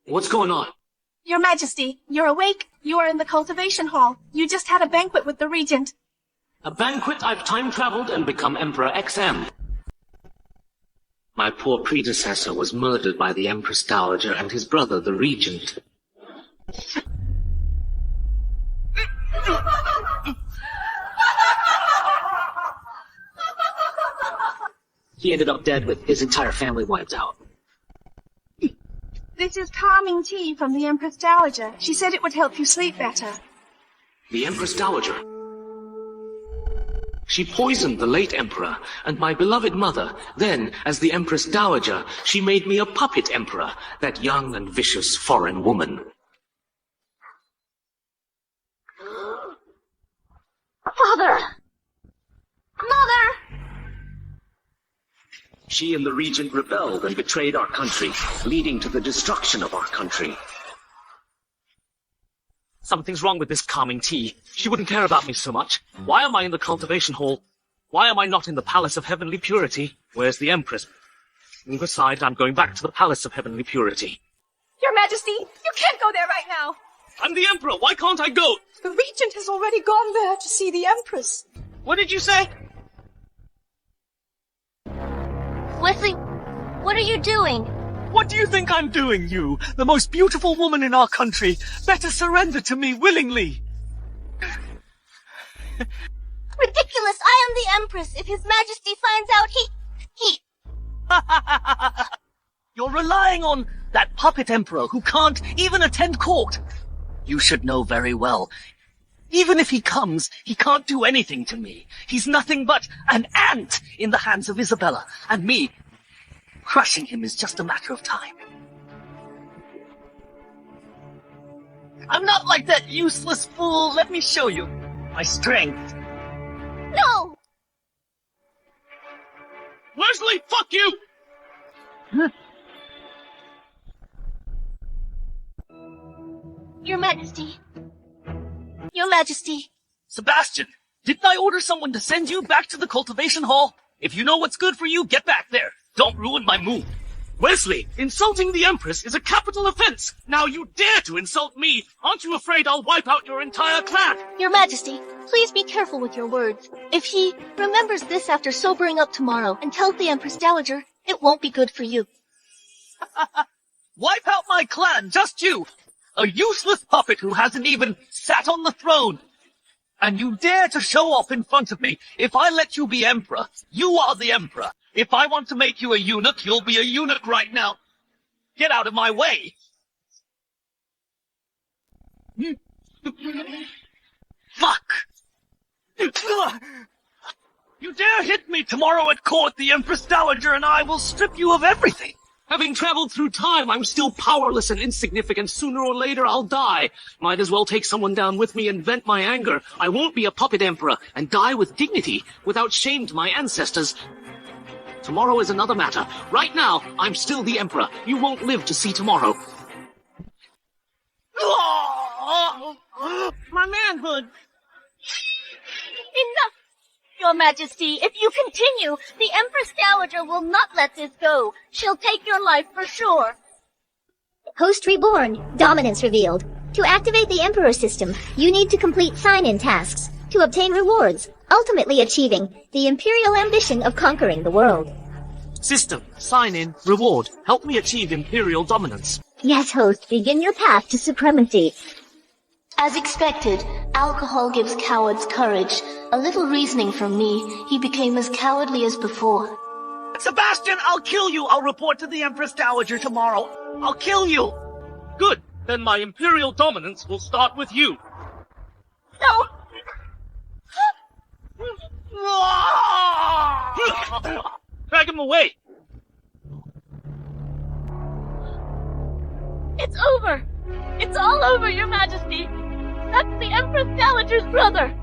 What's going on? Your Majesty, you're awake. You are in the cultivation hall. You just had a banquet with the regent. A banquet? I've time-traveled and become Emperor XM. My poor predecessor was murdered by the Empress Dowager and his brother, the regent. He ended up dead with his entire family wiped out. This is calming tea from the Empress Dowager. She said it would help you sleep better. The Empress Dowager? She poisoned the late Emperor and my beloved mother. Then, as the Empress Dowager, she made me a puppet emperor, that young and vicious foreign woman. Father! Mother! She and the regent rebelled and betrayed our country, leading to the destruction of our country. Something's wrong with this calming tea. She wouldn't care about me so much. Why am I in the cultivation hall? Why am I not in the Palace of Heavenly Purity? Where's the Empress? And besides, I'm going back to the Palace of Heavenly Purity. Your Majesty, you can't go there right now. I'm the Emperor. Why can't I go? The regent has already gone there to see the Empress. What did you say? Wesley, what are you doing? What do you think I'm doing, you? The most beautiful woman in our country. Better surrender to me willingly. Ridiculous! I am the Empress. If His Majesty finds out, he... You're relying on that puppet emperor who can't even attend court. You should know very well. Even if he comes, he can't do anything to me. He's nothing but an ant in the hands of Isabella, and me. Crushing him is just a matter of time. I'm not like that useless fool. Let me show you my strength. No! Wesley, fuck you! Your Majesty. Your Majesty. Sebastian, didn't I order someone to send you back to the cultivation hall? If you know what's good for you, get back there. Don't ruin my mood. Wesley, insulting the Empress is a capital offense. Now you dare to insult me. Aren't you afraid I'll wipe out your entire clan? Your Majesty, please be careful with your words. If he remembers this after sobering up tomorrow and tells the Empress Dowager, it won't be good for you. Wipe out my clan, just you. A useless puppet who hasn't even sat on the throne. And you dare to show off in front of me. If I let you be emperor, you are the emperor. If I want to make you a eunuch, you'll be a eunuch right now. Get out of my way. Fuck. You dare hit me tomorrow at court, the Empress Dowager and I will strip you of everything. Having traveled through time, I'm still powerless and insignificant. Sooner or later, I'll die. Might as well take someone down with me and vent my anger. I won't be a puppet emperor and die with dignity, without shame to my ancestors. Tomorrow is another matter. Right now, I'm still the emperor. You won't live to see tomorrow. My manhood. Enough! Your Majesty, if you continue, the Empress Dowager will not let this go. She'll take your life for sure. Host reborn. Dominance revealed. To activate the Emperor system, you need to complete sign-in tasks to obtain rewards, ultimately achieving the imperial ambition of conquering the world. System, sign in, reward. Help me achieve imperial dominance. Yes, host, begin your path to supremacy. As expected, alcohol gives cowards courage. A little reasoning from me, he became as cowardly as before. Sebastian, I'll kill you. I'll report to the Empress Dowager tomorrow. I'll kill you. Good. Then my imperial dominance will start with you. No! Drag him away. It's over! It's all over, Your Majesty! That's the Empress Dowager's brother!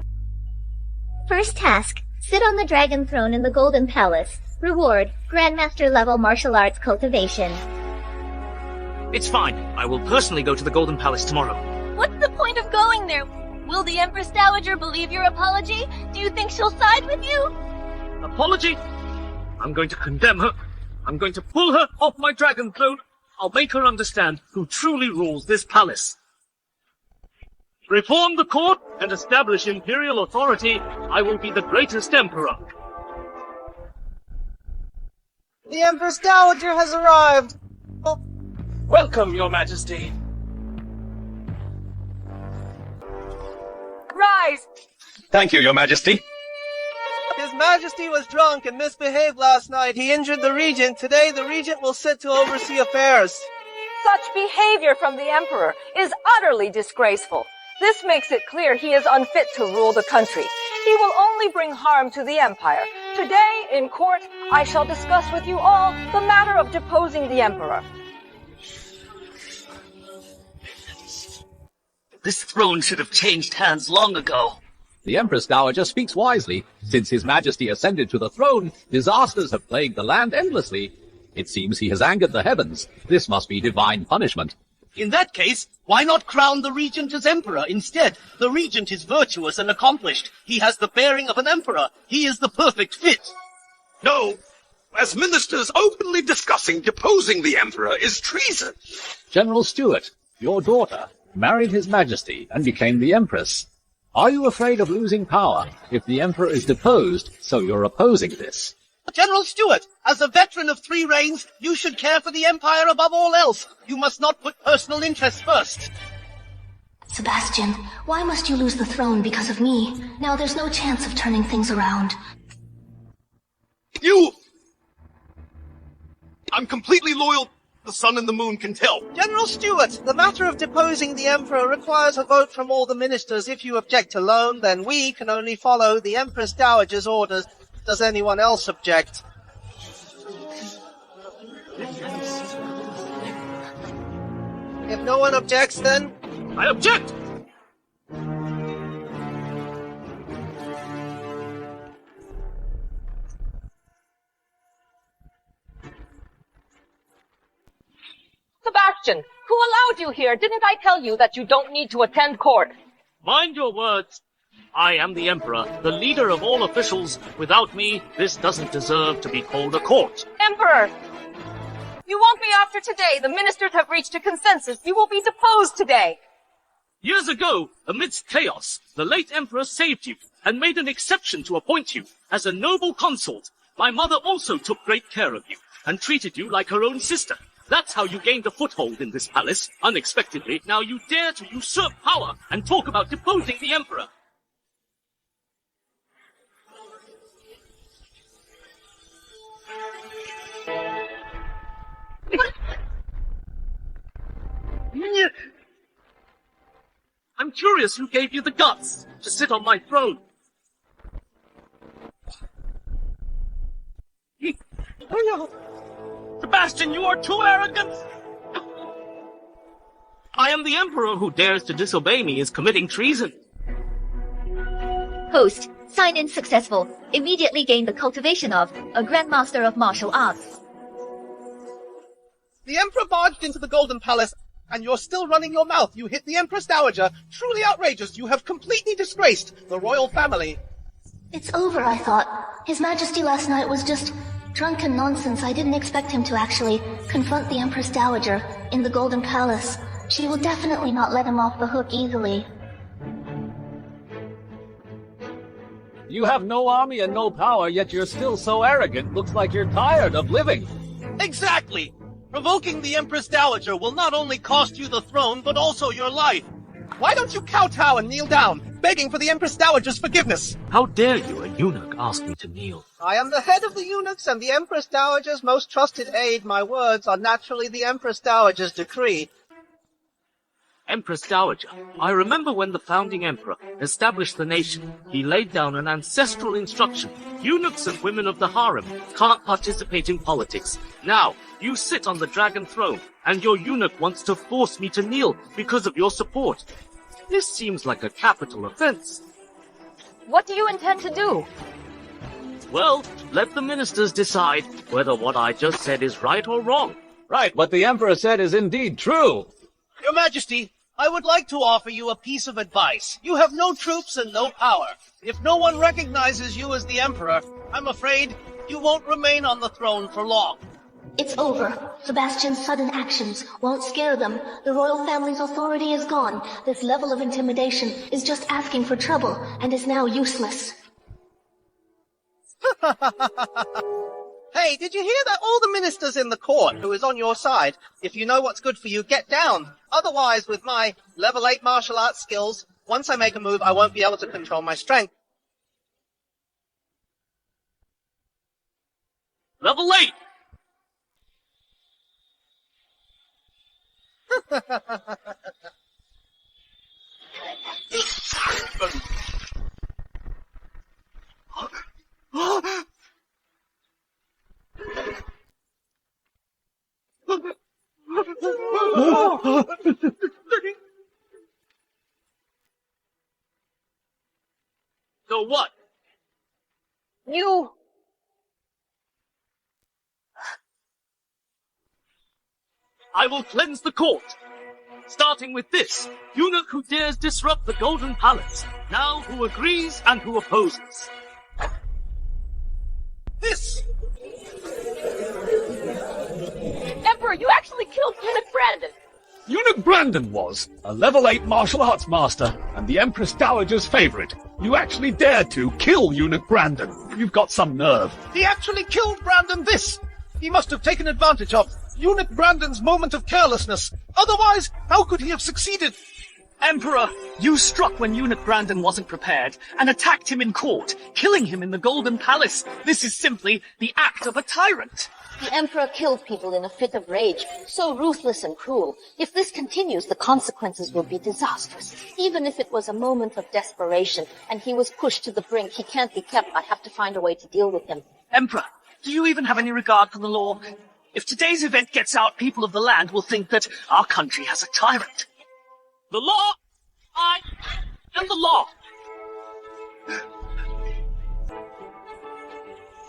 First task, sit on the dragon throne in the Golden Palace. Reward, Grandmaster level martial arts cultivation. It's fine. I will personally go to the Golden Palace tomorrow. What's the point of going there? Will the Empress Dowager believe your apology? Do you think she'll side with you? Apology? I'm going to condemn her. I'm going to pull her off my dragon throne. I'll make her understand who truly rules this palace. Reform the court and establish imperial authority. I will be the greatest emperor. The Empress Dowager has arrived! Oh. Welcome, Your Majesty. Rise! Thank you, Your Majesty. His Majesty was drunk and misbehaved last night. He injured the regent. Today, the regent will sit to oversee affairs. Such behavior from the Emperor is utterly disgraceful. This makes it clear he is unfit to rule the country. He will only bring harm to the Empire. Today, in court, I shall discuss with you all the matter of deposing the Emperor. This throne should have changed hands long ago. The Empress Dowager speaks wisely. Since His Majesty ascended to the throne, disasters have plagued the land endlessly. It seems he has angered the heavens. This must be divine punishment. In that case, why not crown the regent as emperor instead? The regent is virtuous and accomplished. He has the bearing of an emperor. He is the perfect fit. No, as ministers openly discussing deposing the Emperor is treason. General Stuart, your daughter, married His Majesty and became the Empress. Are you afraid of losing power if the Emperor is deposed, so you're opposing this? General Stuart, as a veteran of 3 reigns, you should care for the Empire above all else. You must not put personal interests first. Sebastian, why must you lose the throne because of me? Now there's no chance of turning things around. I'm completely loyal. The sun and the moon can tell. General Stuart, the matter of deposing the Emperor requires a vote from all the ministers. If you object alone, then we can only follow the Empress Dowager's orders. Does anyone else object? If no one objects, then... I object! Sebastian, who allowed you here? Didn't I tell you that you don't need to attend court? Mind your words. I am the Emperor, the leader of all officials. Without me, this doesn't deserve to be called a court. Emperor! You won't be after today. The ministers have reached a consensus. You will be deposed today. Years ago, amidst chaos, the late Emperor saved you and made an exception to appoint you as a noble consort. My mother also took great care of you and treated you like her own sister. That's how you gained a foothold in this palace, unexpectedly. Now you dare to usurp power and talk about deposing the Emperor. I'm curious who gave you the guts to sit on my throne. Sebastian, you are too arrogant! I am the Emperor. Who dares to disobey me is committing treason. Host, sign-in successful. Immediately gain the cultivation of a Grandmaster of Martial Arts. The Emperor barged into the Golden Palace, and you're still running your mouth. You hit the Empress Dowager. Truly outrageous. You have completely disgraced the royal family. It's over, I thought. His Majesty last night was just drunken nonsense. I didn't expect him to actually confront the Empress Dowager in the Golden Palace. She will definitely not let him off the hook easily. You have no army and no power, yet you're still so arrogant. Looks like you're tired of living. Exactly! Provoking the Empress Dowager will not only cost you the throne, but also your life. Why don't you kowtow and kneel down, begging for the Empress Dowager's forgiveness? How dare you, a eunuch, ask me to kneel? I am the head of the eunuchs and the Empress Dowager's most trusted aide. My words are naturally the Empress Dowager's decree. Empress Dowager, I remember when the founding emperor established the nation, he laid down an ancestral instruction. Eunuchs and women of the harem can't participate in politics. Now, you sit on the dragon throne, and your eunuch wants to force me to kneel because of your support. This seems like a capital offense. What do you intend to do? Well, let the ministers decide whether what I just said is right or wrong. Right, what the Emperor said is indeed true. Your Majesty, I would like to offer you a piece of advice. You have no troops and no power. If no one recognizes you as the Emperor, I'm afraid you won't remain on the throne for long. It's over. Sebastian's sudden actions won't scare them. The royal family's authority is gone. This level of intimidation is just asking for trouble and is now useless. Hey, did you hear that? All the ministers in the court who is on your side. If you know what's good for you, get down. Otherwise, with my level 8 martial arts skills, once I make a move, I won't be able to control my strength. Level 8! So what? You... I will cleanse the court. Starting with this, eunuch who dares disrupt the Golden Palace. Now who agrees and who opposes. This! Emperor, you actually killed Eunuch Brandon! Eunuch Brandon was a level 8 martial arts master and the Empress Dowager's favorite. You actually dared to kill Eunuch Brandon. You've got some nerve. He actually killed Brandon this! He must have taken advantage of Eunuch Brandon's moment of carelessness. Otherwise, how could he have succeeded? Emperor, you struck when Eunuch Brandon wasn't prepared and attacked him in court, killing him in the Golden Palace. This is simply the act of a tyrant. The Emperor killed people in a fit of rage, so ruthless and cruel. If this continues, the consequences will be disastrous. Even if it was a moment of desperation and he was pushed to the brink, he can't be kept. I have to find a way to deal with him. Emperor, do you even have any regard for the law? If today's event gets out, people of the land will think that our country has a tyrant. The law! I am the law!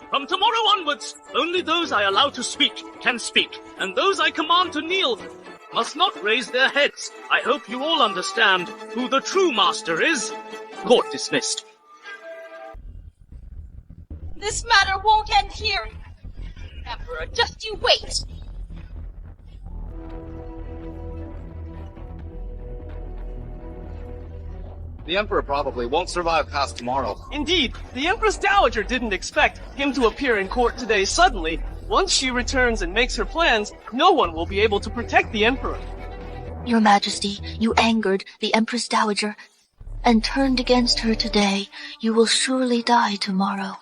From tomorrow onwards, only those I allow to speak can speak, and those I command to kneel must not raise their heads. I hope you all understand who the true master is. Court dismissed. This matter won't end here. Emperor, just you wait. The Emperor probably won't survive past tomorrow. Indeed, the Empress Dowager didn't expect him to appear in court today suddenly. Once she returns and makes her plans, no one will be able to protect the Emperor. Your Majesty, you angered the Empress Dowager and turned against her today. You will surely die tomorrow.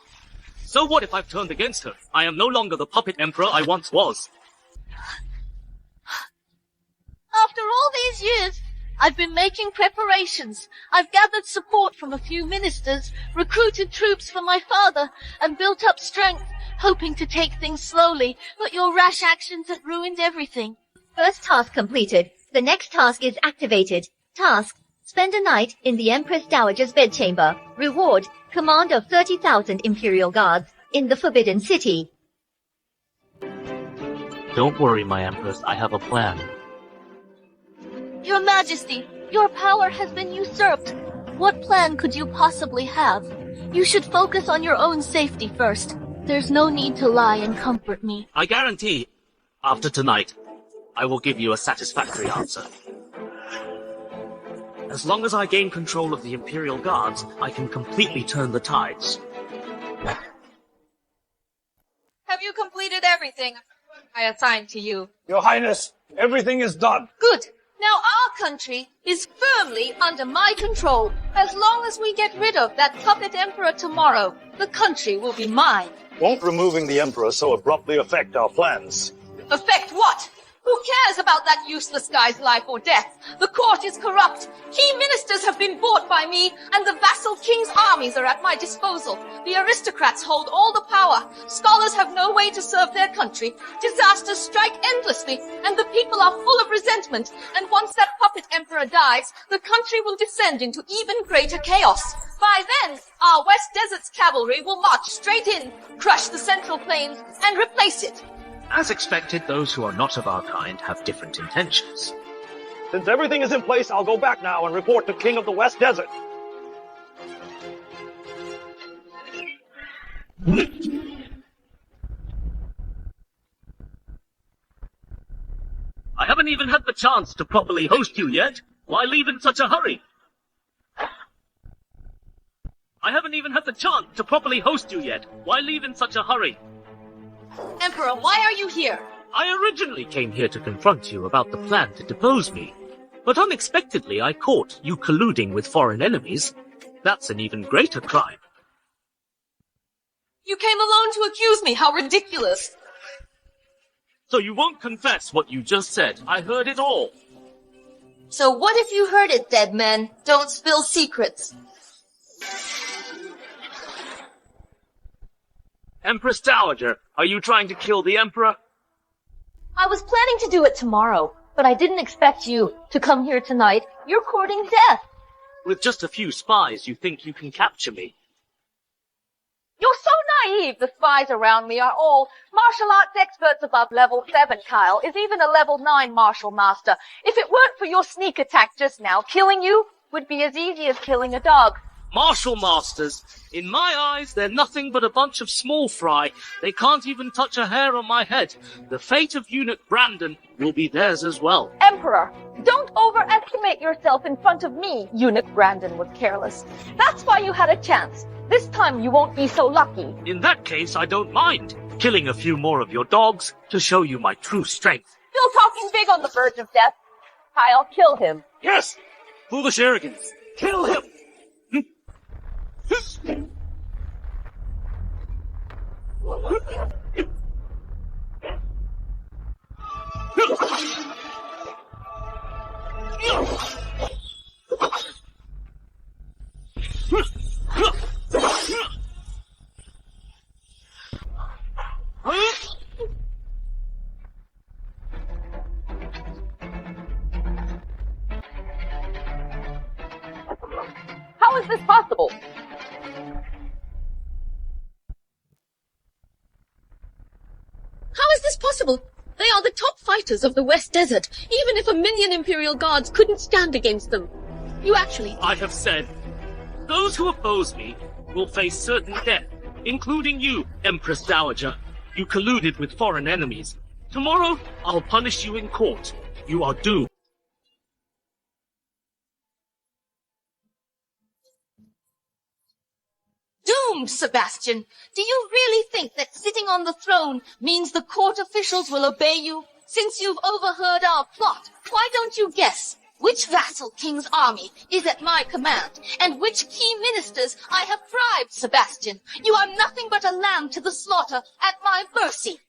So what if I've turned against her? I am no longer the puppet emperor I once was. After all these years, I've been making preparations. I've gathered support from a few ministers, recruited troops for my father, and built up strength, hoping to take things slowly, but your rash actions have ruined everything. First task completed. The next task is activated. Task: spend a night in the Empress Dowager's bedchamber. Reward: command of 30,000 Imperial Guards in the Forbidden City. Don't worry, my Empress. I have a plan. Your Majesty, your power has been usurped. What plan could you possibly have? You should focus on your own safety first. There's no need to lie and comfort me. I guarantee, after tonight, I will give you a satisfactory answer. As long as I gain control of the Imperial Guards, I can completely turn the tides. Have you completed everything I assigned to you? Your Highness, everything is done. Good. Now our country is firmly under my control. As long as we get rid of that puppet emperor tomorrow, the country will be mine. Won't removing the Emperor so abruptly affect our plans? Affect what? Who cares about that useless guy's life or death? The court is corrupt. Key ministers have been bought by me, and the vassal king's armies are at my disposal. The aristocrats hold all the power. Scholars have no way to serve their country. Disasters strike endlessly, and the people are full of resentment. And once that puppet emperor dies, the country will descend into even greater chaos. By then, our West Desert's cavalry will march straight in, crush the Central Plains, and replace it. As expected, those who are not of our kind have different intentions. Since everything is in place, I'll go back now and report to King of the West Desert. haven't even had the chance to properly host you yet. Why leave in such a hurry? I haven't even had the chance to properly host you yet. Why leave in such a hurry? Emperor, why are you here? I originally came here to confront you about the plan to depose me. But unexpectedly I caught you colluding with foreign enemies. That's an even greater crime. You came alone to accuse me. How ridiculous. So you won't confess what you just said. I heard it all. So what if you heard it, dead man? Don't spill secrets. Empress Dowager, are you trying to kill the Emperor? I was planning to do it tomorrow, but I didn't expect you to come here tonight. You're courting death. With just a few spies, you think you can capture me? You're so naive. The spies around me are all martial arts experts above level 7, Kyle. Is even a level 9 martial master. If it weren't for your sneak attack just now, killing you would be as easy as killing a dog. Martial masters. In my eyes, they're nothing but a bunch of small fry. They can't even touch a hair on my head. The fate of eunuch Brandon will be theirs as well. Emperor, don't overestimate yourself in front of me. Eunuch Brandon was careless. That's why you had a chance. This time you won't be so lucky. In that case, I don't mind killing a few more of your dogs to show you my true strength. Still talking big on the verge of death. Kyle, kill him. Yes! Foolish arrogance. Kill him! How is this possible? How is this possible? They are the top fighters of the West Desert. Even if 1,000,000 Imperial guards couldn't stand against them. You actually... I have said, those who oppose me will face certain death, including you, Empress Dowager. You colluded with foreign enemies. Tomorrow, I'll punish you in court. You are doomed. Doomed, Sebastian. Do you really think that sitting on the throne means the court officials will obey you? Since you've overheard our plot, why don't you guess which vassal king's army is at my command, and which key ministers I have bribed, Sebastian? You are nothing but a lamb to the slaughter at my mercy.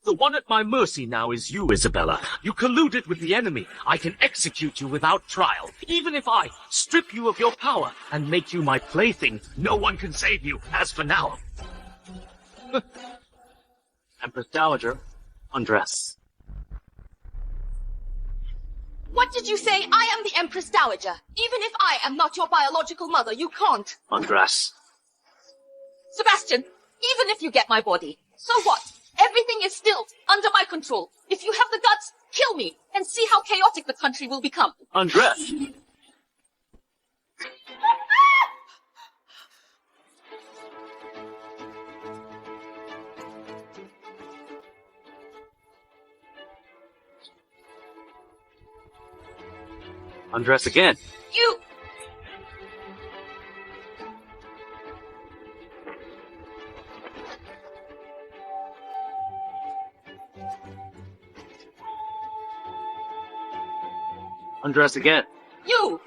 The one at my mercy now is you, Isabella. You colluded with the enemy. I can execute you without trial. Even if I strip you of your power and make you my plaything, no one can save you, as for now. Empress Dowager, undress. What did you say? I am the Empress Dowager. Even if I am not your biological mother, you can't. Undress. Sebastian, even if you get my body, so what? Everything is still under my control. If you have the guts, kill me and see how chaotic the country will become. Undress. Undress again. You... Undress again. You!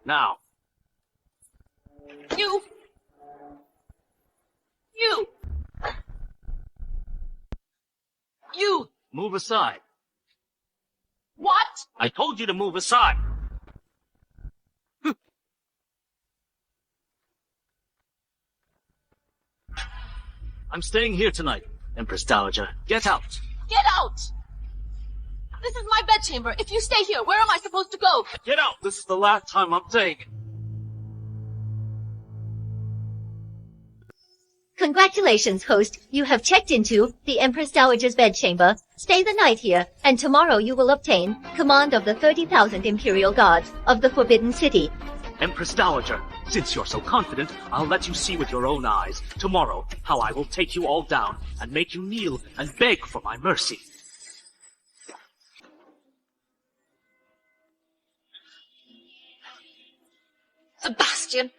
Now. You! You! You! Move aside. What? I told you to move aside. I'm staying here tonight, Empress Dowager. Get out. Get out! This is my bedchamber. If you stay here, where am I supposed to go? Get out! This is the last time I'm saying it. Congratulations, host. You have checked into the Empress Dowager's bedchamber. Stay the night here, and tomorrow you will obtain command of the 30,000 Imperial Guards of the Forbidden City. Empress Dowager, Since you're so confident, I'll let you see with your own eyes, tomorrow, how I will take you all down and make you kneel and beg for my mercy. Sebastian,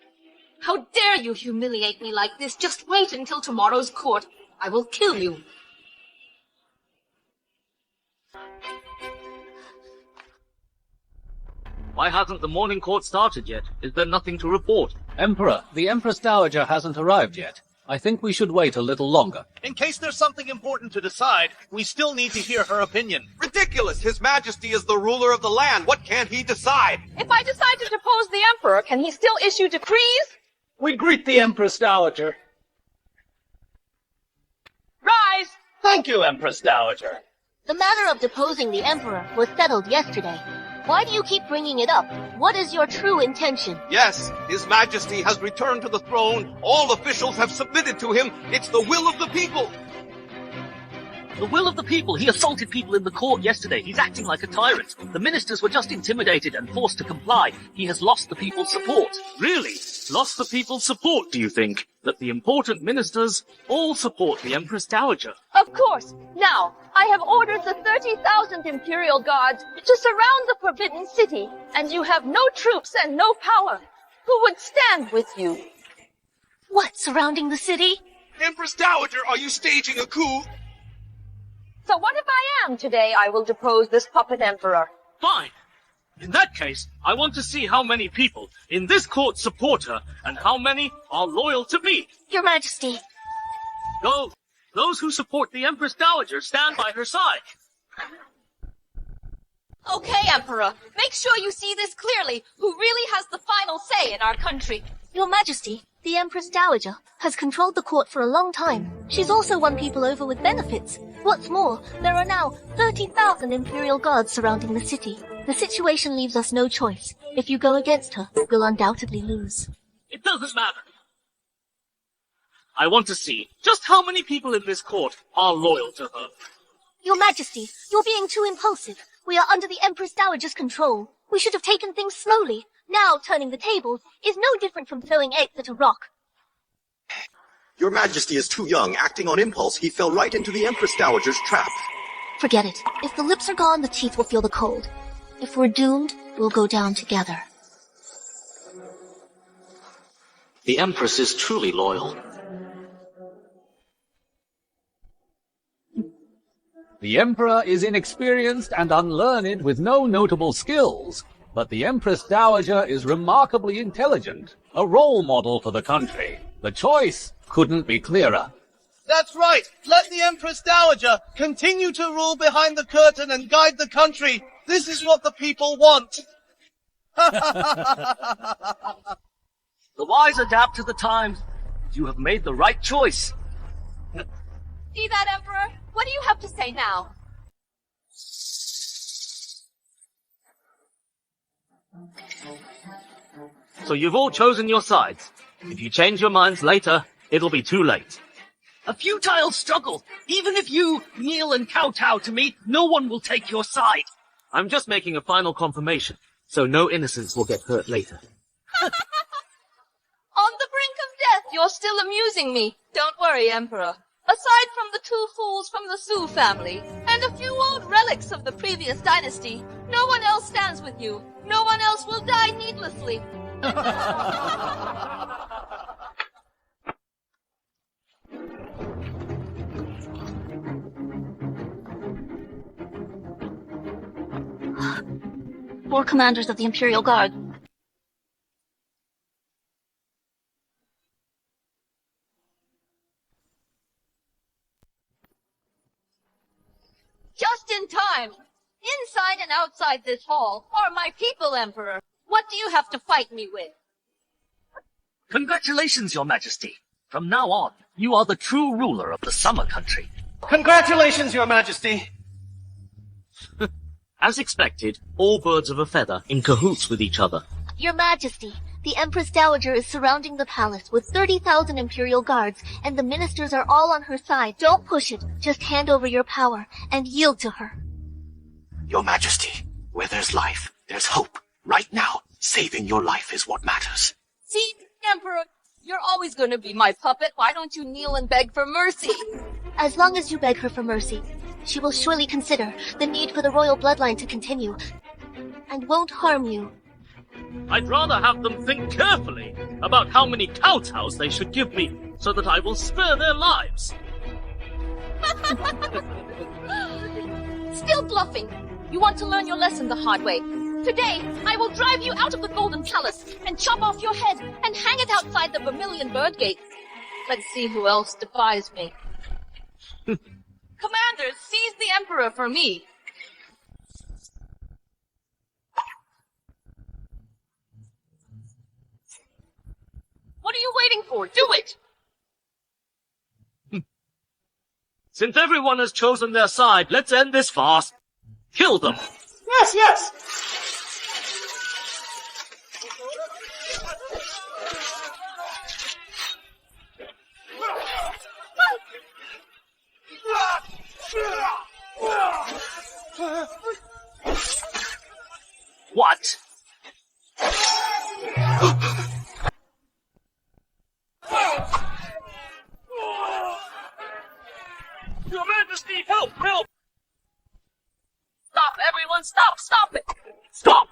how dare you humiliate me like this? Just wait until tomorrow's court. I will kill you. Why hasn't the morning court started yet? Is there nothing to report? Emperor, the Empress Dowager hasn't arrived yet. I think we should wait a little longer. In case there's something important to decide, we still need to hear her opinion. Ridiculous! His Majesty is the ruler of the land. What can't he decide? If I decide to depose the Emperor, can he still issue decrees? We greet the Empress Dowager. Rise! Thank you, Empress Dowager. The matter of deposing the Emperor was settled yesterday. Why do you keep bringing it up? What is your true intention? Yes, His Majesty has returned to the throne. All officials have submitted to him. It's the will of the people. The will of the people. He assaulted people in the court yesterday. He's acting like a tyrant. The ministers were just intimidated and forced to comply. He has lost the people's support. Really? Lost the people's support, do you think? That the important ministers all support the Empress Dowager? Of course. Now, I have ordered the 30,000 Imperial Guards to surround the Forbidden City, and you have no troops and no power. Who would stand with you? What, surrounding the city? Empress Dowager, are you staging a coup? So what if I am today? I will depose this puppet emperor. Fine. In that case, I want to see how many people in this court support her and how many are loyal to me. Your Majesty. Go. Those who support the Empress Dowager stand by her side. Okay, Emperor. Make sure you see this clearly. Who really has the final say in our country? Your Majesty, the Empress Dowager has controlled the court for a long time. She's also won people over with benefits. What's more, there are now 30,000 Imperial Guards surrounding the city. The situation leaves us no choice. If you go against her, we'll undoubtedly lose. It doesn't matter. I want to see just how many people in this court are loyal to her. Your Majesty, you're being too impulsive. We are under the Empress Dowager's control. We should have taken things slowly. Now, turning the tables is no different from throwing eggs at a rock. Your Majesty is too young. Acting on impulse, he fell right into the Empress Dowager's trap. Forget it. If the lips are gone, the teeth will feel the cold. If we're doomed, we'll go down together. The Empress is truly loyal. The Emperor is inexperienced and unlearned with no notable skills, but the Empress Dowager is remarkably intelligent, a role model for the country. The choice couldn't be clearer. That's right. Let the Empress Dowager continue to rule behind the curtain and guide the country. This is what the people want. The wise adapt to the times. You have made the right choice. See that, Emperor? What do you have to say now? So you've all chosen your sides. If you change your minds later, it'll be too late. A futile struggle. Even if you kneel and kowtow to me, no one will take your side. I'm just making a final confirmation, so no innocents will get hurt later. On the brink of death, you're still amusing me. Don't worry, Emperor. Aside from the two fools from the Su family, and a few old relics of the previous dynasty, no one else stands with you. No one else will die needlessly. Four commanders of the Imperial Guard. Just in time. Inside and outside this hall are my people, Emperor. What do you have to fight me with? Congratulations, Your Majesty. From now on, you are the true ruler of the Summer Country. Congratulations, Your Majesty. As expected, all birds of a feather in cahoots with each other. Your Majesty, the Empress Dowager is surrounding the palace with 30,000 Imperial Guards, and the ministers are all on her side. Don't push it. Just hand over your power and yield to her. Your Majesty, where there's life, there's hope. Right now, saving your life is what matters. See, Emperor, you're always going to be my puppet. Why don't you kneel and beg for mercy? As long as you beg her for mercy, she will surely consider the need for the royal bloodline to continue, and won't harm you. I'd rather have them think carefully about how many kowtows they should give me, so that I will spare their lives. Still bluffing. You want to learn your lesson the hard way. Today, I will drive you out of the Golden Palace and chop off your head and hang it outside the Vermilion Bird Gate. Let's see who else defies me. Commanders, seize the Emperor for me. What are you waiting for? Do it! Since everyone has chosen their side, let's end this farce. Kill them. Yes, yes! What? Your Majesty, help, help! Stop, everyone, stop it! Stop!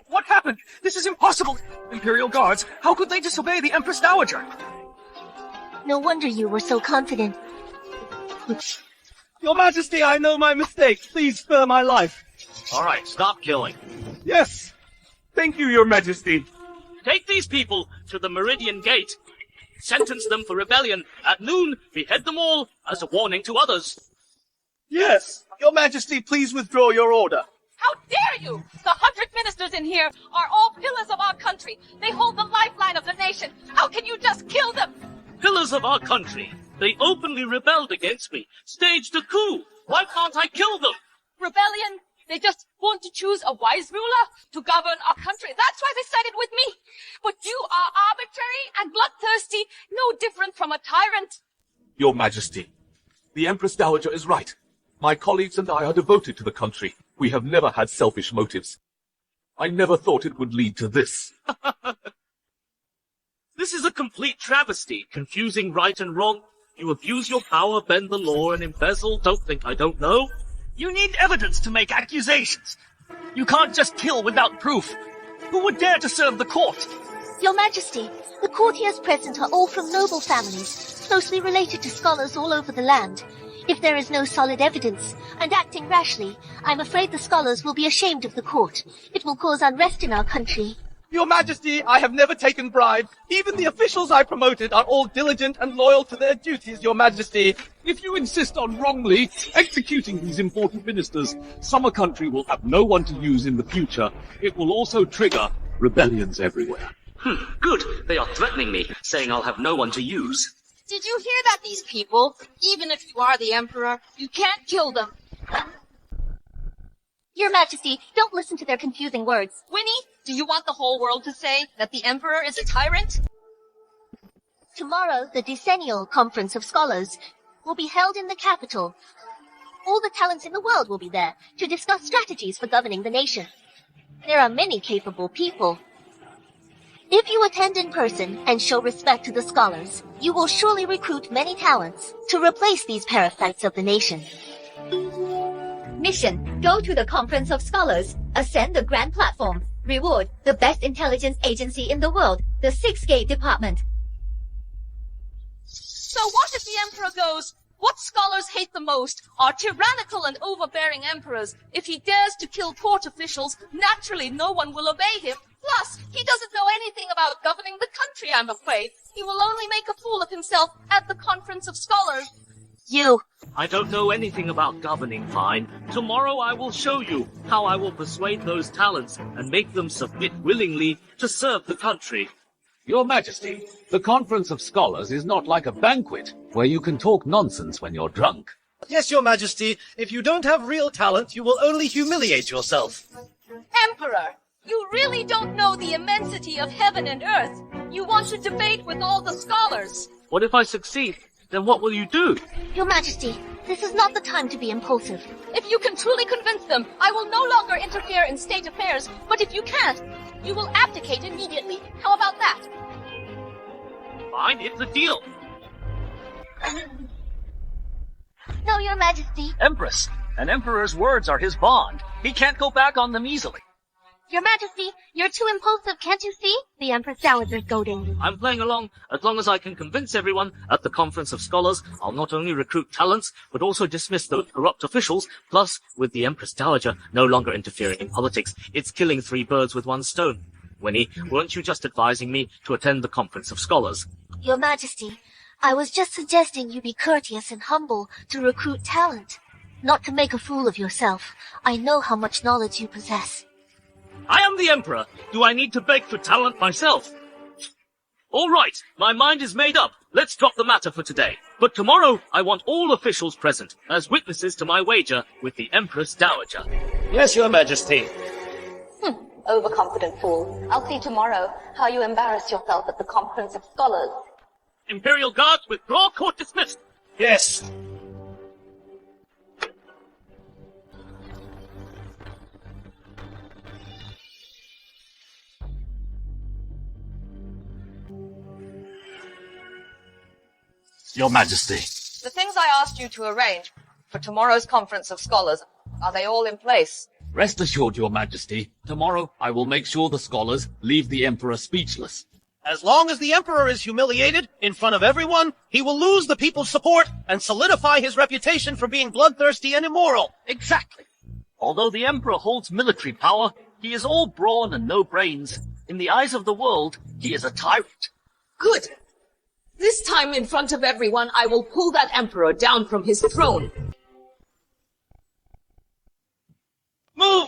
What happened? This is impossible! Imperial guards, how could they disobey the Empress Dowager? No wonder you were so confident. Your Majesty, I know my mistake. Please spare my life. All right, stop killing. Yes. Thank you, Your Majesty. Take these people to the Meridian Gate. Sentence them for rebellion. At noon, behead them all as a warning to others. Yes. Your Majesty, please withdraw your order. How dare you! The 100 ministers in here are all pillars of our country. They hold the lifeline of the nation. How can you just kill them? Pillars of our country. They openly rebelled against me, staged a coup. Why can't I kill them? Rebellion? They just want to choose a wise ruler to govern our country. That's why they sided with me. But you are arbitrary and bloodthirsty, no different from a tyrant. Your Majesty, the Empress Dowager is right. My colleagues and I are devoted to the country. We have never had selfish motives. I never thought it would lead to this. This is a complete travesty, confusing right and wrong. You abuse your power, bend the law, and embezzle. Don't think I don't know. You need evidence to make accusations. You can't just kill without proof. Who would dare to serve the court? Your Majesty, the courtiers present are all from noble families, closely related to scholars all over the land. If there is no solid evidence, and acting rashly, I'm afraid the scholars will be ashamed of the court. It will cause unrest in our country. Your Majesty, I have never taken bribes. Even the officials I promoted are all diligent and loyal to their duties, Your Majesty. If you insist on wrongly executing these important ministers, Summer Country will have no one to use in the future. It will also trigger rebellions everywhere. Good. They are threatening me, saying I'll have no one to use. Did you hear that, these people? Even if you are the Emperor, you can't kill them. Your Majesty, don't listen to their confusing words. Winnie, do you want the whole world to say that the Emperor is a tyrant? Tomorrow, the decennial Conference of Scholars will be held in the capital. All the talents in the world will be there to discuss strategies for governing the nation. There are many capable people. If you attend in person and show respect to the scholars, you will surely recruit many talents to replace these parasites of the nation. Mission: go to the Conference of Scholars, ascend the Grand Platform, reward the best intelligence agency in the world, the 6th Gate Department. So what if the Emperor goes, what scholars hate the most are tyrannical and overbearing emperors. If he dares to kill court officials, naturally no one will obey him. Plus, he doesn't know anything about governing the country, I'm afraid. He will only make a fool of himself at the Conference of Scholars. You. I don't know anything about governing, fine. Tomorrow I will show you how I will persuade those talents and make them submit willingly to serve the country. Your Majesty, the Conference of Scholars is not like a banquet where you can talk nonsense when you're drunk. Yes, Your Majesty. If you don't have real talent, you will only humiliate yourself. Emperor, you really don't know the immensity of heaven and earth. You want to debate with all the scholars. What if I succeed? Then what will you do? Your Majesty, This is not the time to be impulsive. If you can truly convince them, I will no longer interfere in state affairs. But if you can't, you will abdicate immediately. How about that? Fine, it's a deal. No, Your Majesty. Empress, an emperor's words are his bond. He can't go back on them easily. Your Majesty, you're too impulsive, can't you see? The Empress Dowager's goading. I'm playing along. As long as I can convince everyone at the Conference of Scholars, I'll not only recruit talents, but also dismiss those corrupt officials. Plus, with the Empress Dowager no longer interfering in politics, it's killing 3 birds with 1 stone. Winnie, weren't you just advising me to attend the Conference of Scholars? Your Majesty, I was just suggesting you be courteous and humble to recruit talent. Not to make a fool of yourself. I know how much knowledge you possess. I am the Emperor. Do I need to beg for talent myself? All right, my mind is made up. Let's drop the matter for today. But tomorrow, I want all officials present as witnesses to my wager with the Empress Dowager. Yes, Your Majesty. Overconfident fool. I'll see tomorrow how you embarrass yourself at the Conference of Scholars. Imperial Guards, withdraw, court dismissed. Yes. Your Majesty. The things I asked you to arrange for tomorrow's Conference of Scholars, are they all in place? Rest assured, Your Majesty, tomorrow I will make sure the scholars leave the Emperor speechless. As long as the Emperor is humiliated in front of everyone, he will lose the people's support and solidify his reputation for being bloodthirsty and immoral. Exactly. Although the Emperor holds military power, he is all brawn and no brains. In the eyes of the world, he is a tyrant. Good. This time in front of everyone, I will pull that emperor down from his throne. Move!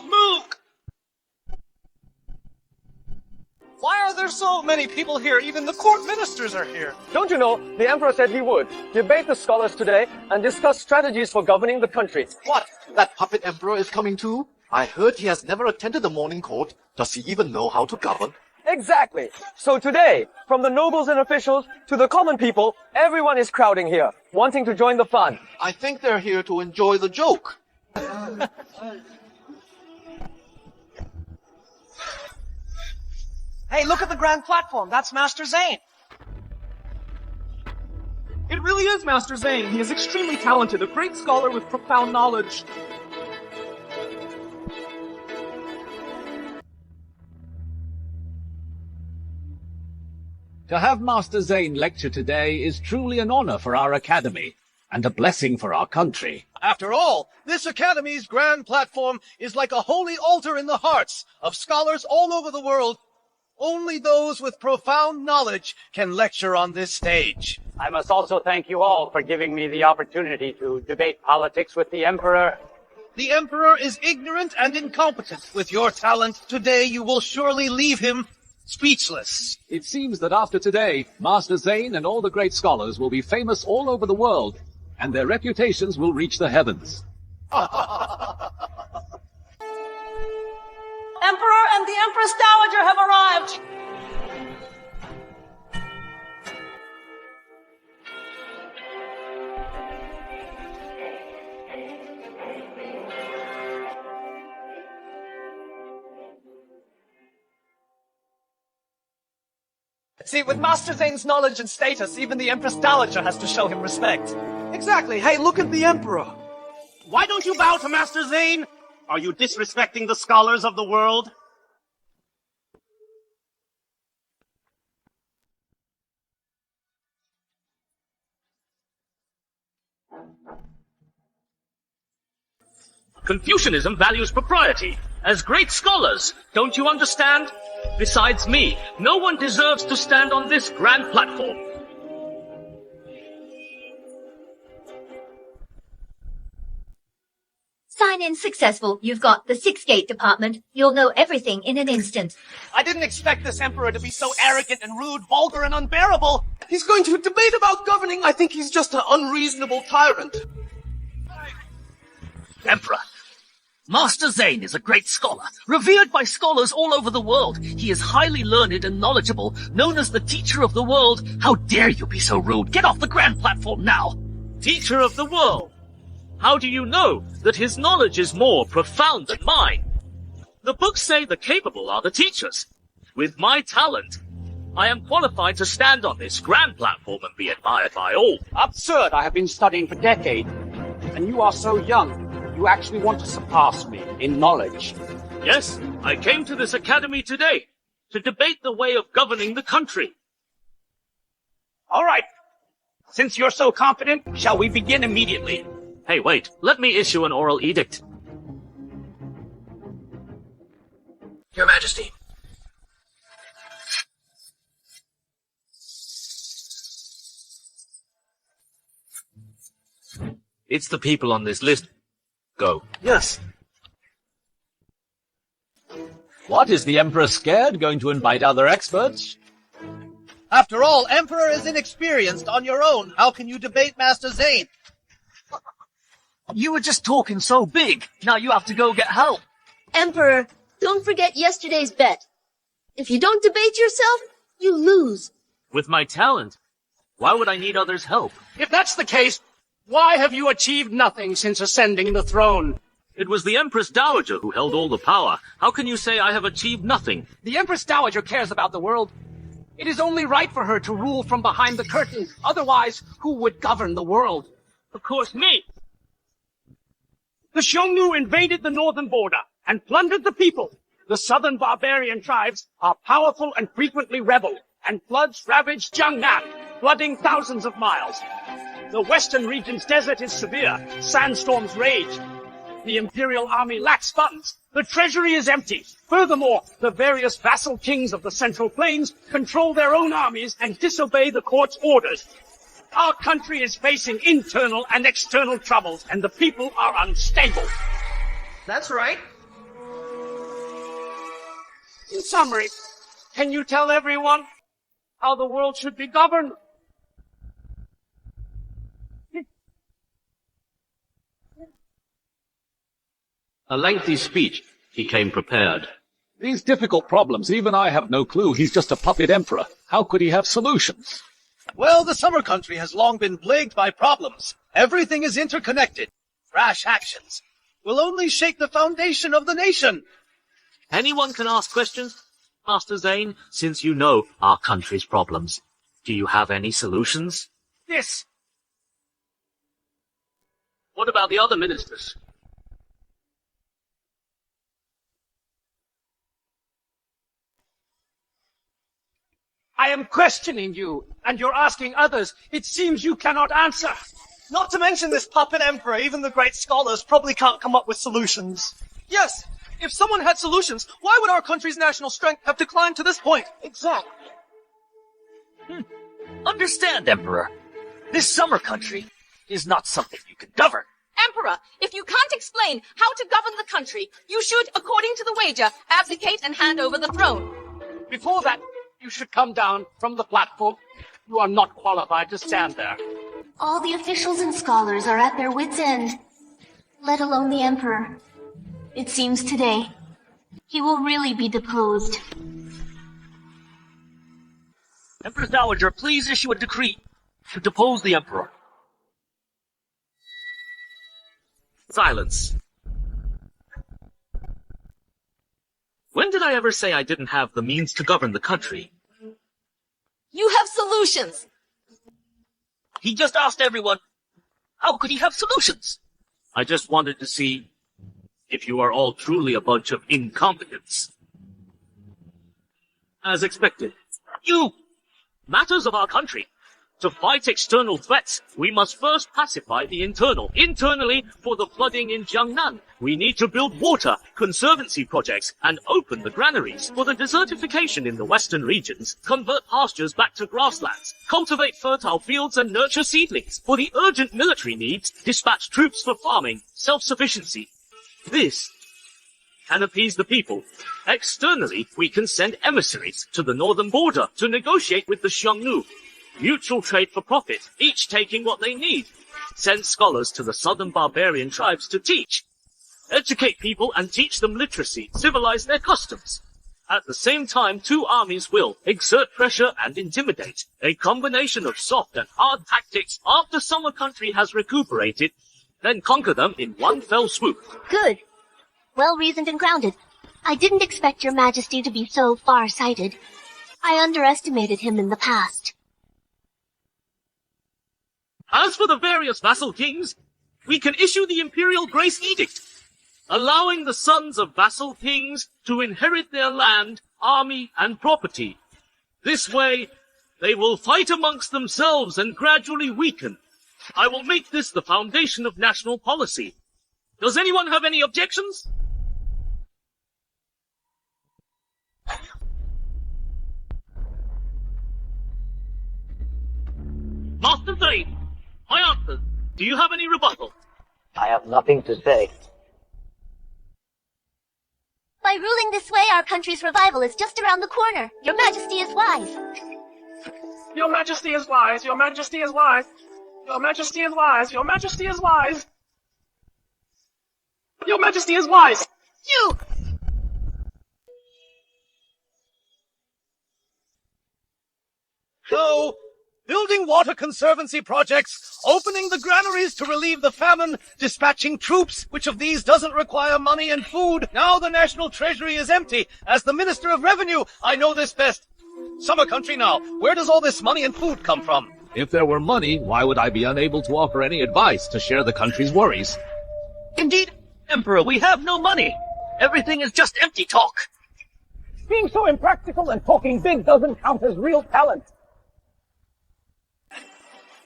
Why are there so many people here? Even the court ministers are here. Don't you know, the Emperor said he would debate the scholars today and discuss strategies for governing the country. What? That puppet emperor is coming too? I heard he has never attended the morning court. Does he even know how to govern? Exactly. So today, from the nobles and officials to the common people, everyone is crowding here, wanting to join the fun. I think they're here to enjoy the joke. Hey, look at the grand platform. That's Master Zane. It really is Master Zane. He is extremely talented, a great scholar with profound knowledge. To have Master Zane lecture today is truly an honor for our academy, and a blessing for our country. After all, this academy's grand platform is like a holy altar in the hearts of scholars all over the world. Only those with profound knowledge can lecture on this stage. I must also thank you all for giving me the opportunity to debate politics with the Emperor. The Emperor is ignorant and incompetent. With your talent today, you will surely leave him speechless. It seems that after today, Master Zane and all the great scholars will be famous all over the world, and their reputations will reach the heavens. Emperor and the Empress Dowager have arrived! See, with Master Zane's knowledge and status, even the Empress Dowager has to show him respect. Exactly. Hey, look at the Emperor. Why don't you bow to Master Zane? Are you disrespecting the scholars of the world? Confucianism values propriety. As great scholars, don't you understand? Besides me, no one deserves to stand on this grand platform. Sign-in successful. You've got the 6-gate department. You'll know everything in an instant. I didn't expect this Emperor to be so arrogant and rude, vulgar and unbearable. He's going to debate about governing. I think he's just an unreasonable tyrant. Emperor, Master Zane is a great scholar, revered by scholars all over the world. He is highly learned and knowledgeable, known as the teacher of the world. How dare you be so rude? Get off the grand platform now! Teacher of the world? How do you know that his knowledge is more profound than mine? The books say the capable are the teachers. With my talent, I am qualified to stand on this grand platform and be admired by all. Absurd! I have been studying for decades, and you are so young. You actually want to surpass me in knowledge. Yes, I came to this academy today to debate the way of governing the country. All right. Since you're so confident, shall we begin immediately? Hey, wait. Let me issue an oral edict. Your Majesty. It's the people on this list. Go. Yes. What, is the Emperor scared? Going to invite other experts? After all, Emperor is inexperienced on your own. How can you debate Master Zane? You were just talking so big. Now you have to go get help. Emperor, don't forget yesterday's bet. If you don't debate yourself, you lose. With my talent, why would I need others' help? If that's the case, why have you achieved nothing since ascending the throne? It was the Empress Dowager who held all the power. How can you say I have achieved nothing? The Empress Dowager cares about the world. It is only right for her to rule from behind the curtain. Otherwise, who would govern the world? Of course, me. The Xiongnu invaded the northern border and plundered the people. The southern barbarian tribes are powerful and frequently rebel, and floods ravaged Jiangnan, flooding thousands of miles. The western region's desert is severe. Sandstorms rage. The imperial army lacks funds. The treasury is empty. Furthermore, the various vassal kings of the Central Plains control their own armies and disobey the court's orders. Our country is facing internal and external troubles, and the people are unstable. That's right. In summary, can you tell everyone how the world should be governed? A lengthy speech. He came prepared. These difficult problems, even I have no clue. He's just a puppet emperor. How could he have solutions? Well, the summer country has long been plagued by problems. Everything is interconnected. Rash actions will only shake the foundation of the nation. Anyone can ask questions, Master Zane, since you know our country's problems. Do you have any solutions? This. What about the other ministers? I am questioning you, and you're asking others. It seems you cannot answer. Not to mention this puppet emperor, even the great scholars probably can't come up with solutions. Yes, if someone had solutions, why would our country's national strength have declined to this point? Exactly. Understand, Emperor. This summer country is not something you can govern. Emperor, if you can't explain how to govern the country, you should, according to the wager, abdicate and hand over the throne. Before that, you should come down from the platform. You are not qualified to stand there. All the officials and scholars are at their wits' end, let alone the Emperor. It seems today, he will really be deposed. Empress Dowager, please issue a decree to depose the Emperor. Silence. When did I ever say I didn't have the means to govern the country? You have solutions. He just asked everyone, how could he have solutions? I just wanted to see if you are all truly a bunch of incompetents. As expected. You! Matters of our country. To fight external threats, we must first pacify the internal. Internally, for the flooding in Jiangnan, we need to build water, conservancy projects, and open the granaries. For the desertification in the western regions, convert pastures back to grasslands, cultivate fertile fields and nurture seedlings. For the urgent military needs, dispatch troops for farming, self-sufficiency. This can appease the people. Externally, we can send emissaries to the northern border to negotiate with the Xiongnu. Mutual trade for profit, each taking what they need. Send scholars to the southern barbarian tribes to teach. Educate people and teach them literacy, civilize their customs. At the same time, two armies will exert pressure and intimidate. A combination of soft and hard tactics after summer country has recuperated. then conquer them in one fell swoop. Good. Well reasoned and grounded. I didn't expect your majesty to be so far-sighted. I underestimated him in the past. As for the various vassal kings, we can issue the Imperial Grace Edict, allowing the sons of vassal kings to inherit their land, army, and property. This way, they will fight amongst themselves and gradually weaken. I will make this the foundation of national policy. Does anyone have any objections? Master Thane, my answer. Do you have any rebuttal? I have nothing to say. By ruling this way, our country's revival is just around the corner. Your majesty is wise. Your majesty is wise. Your majesty is wise. Your majesty is wise. Your majesty is wise. Your majesty is wise. You! So, building water conservancy projects, opening the granaries to relieve the famine, dispatching troops, which of these doesn't require money and food? Now the national treasury is empty. As the Minister of Revenue, I know this best. Summer country now, where does all this money and food come from? If there were money, why would I be unable to offer any advice to share the country's worries? Indeed, Emperor, we have no money. Everything is just empty talk. Being so impractical and talking big doesn't count as real talent.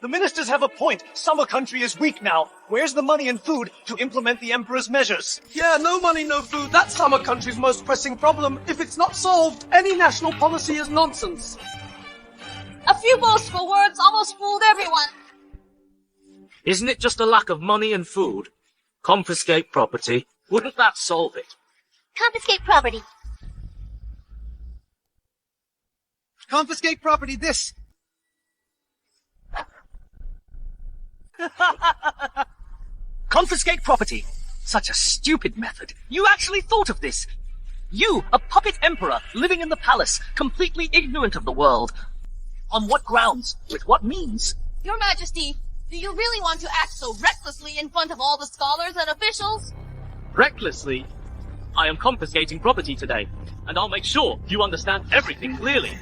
The ministers have a point. Summer country is weak now. Where's the money and food to implement the Emperor's measures? Yeah, no money, no food. That's summer country's most pressing problem. If it's not solved, any national policy is nonsense. A few boastful words almost fooled everyone. Isn't it just a lack of money and food? Confiscate property. Wouldn't that solve it? Confiscate property. Confiscate property this. Confiscate property. Such a stupid method. You actually thought of this. You, a puppet emperor, living in the palace, completely ignorant of the world. On what grounds? With what means? Your Majesty, do you really want to act so recklessly in front of all the scholars and officials? Recklessly? I am confiscating property today, and I'll make sure you understand everything clearly.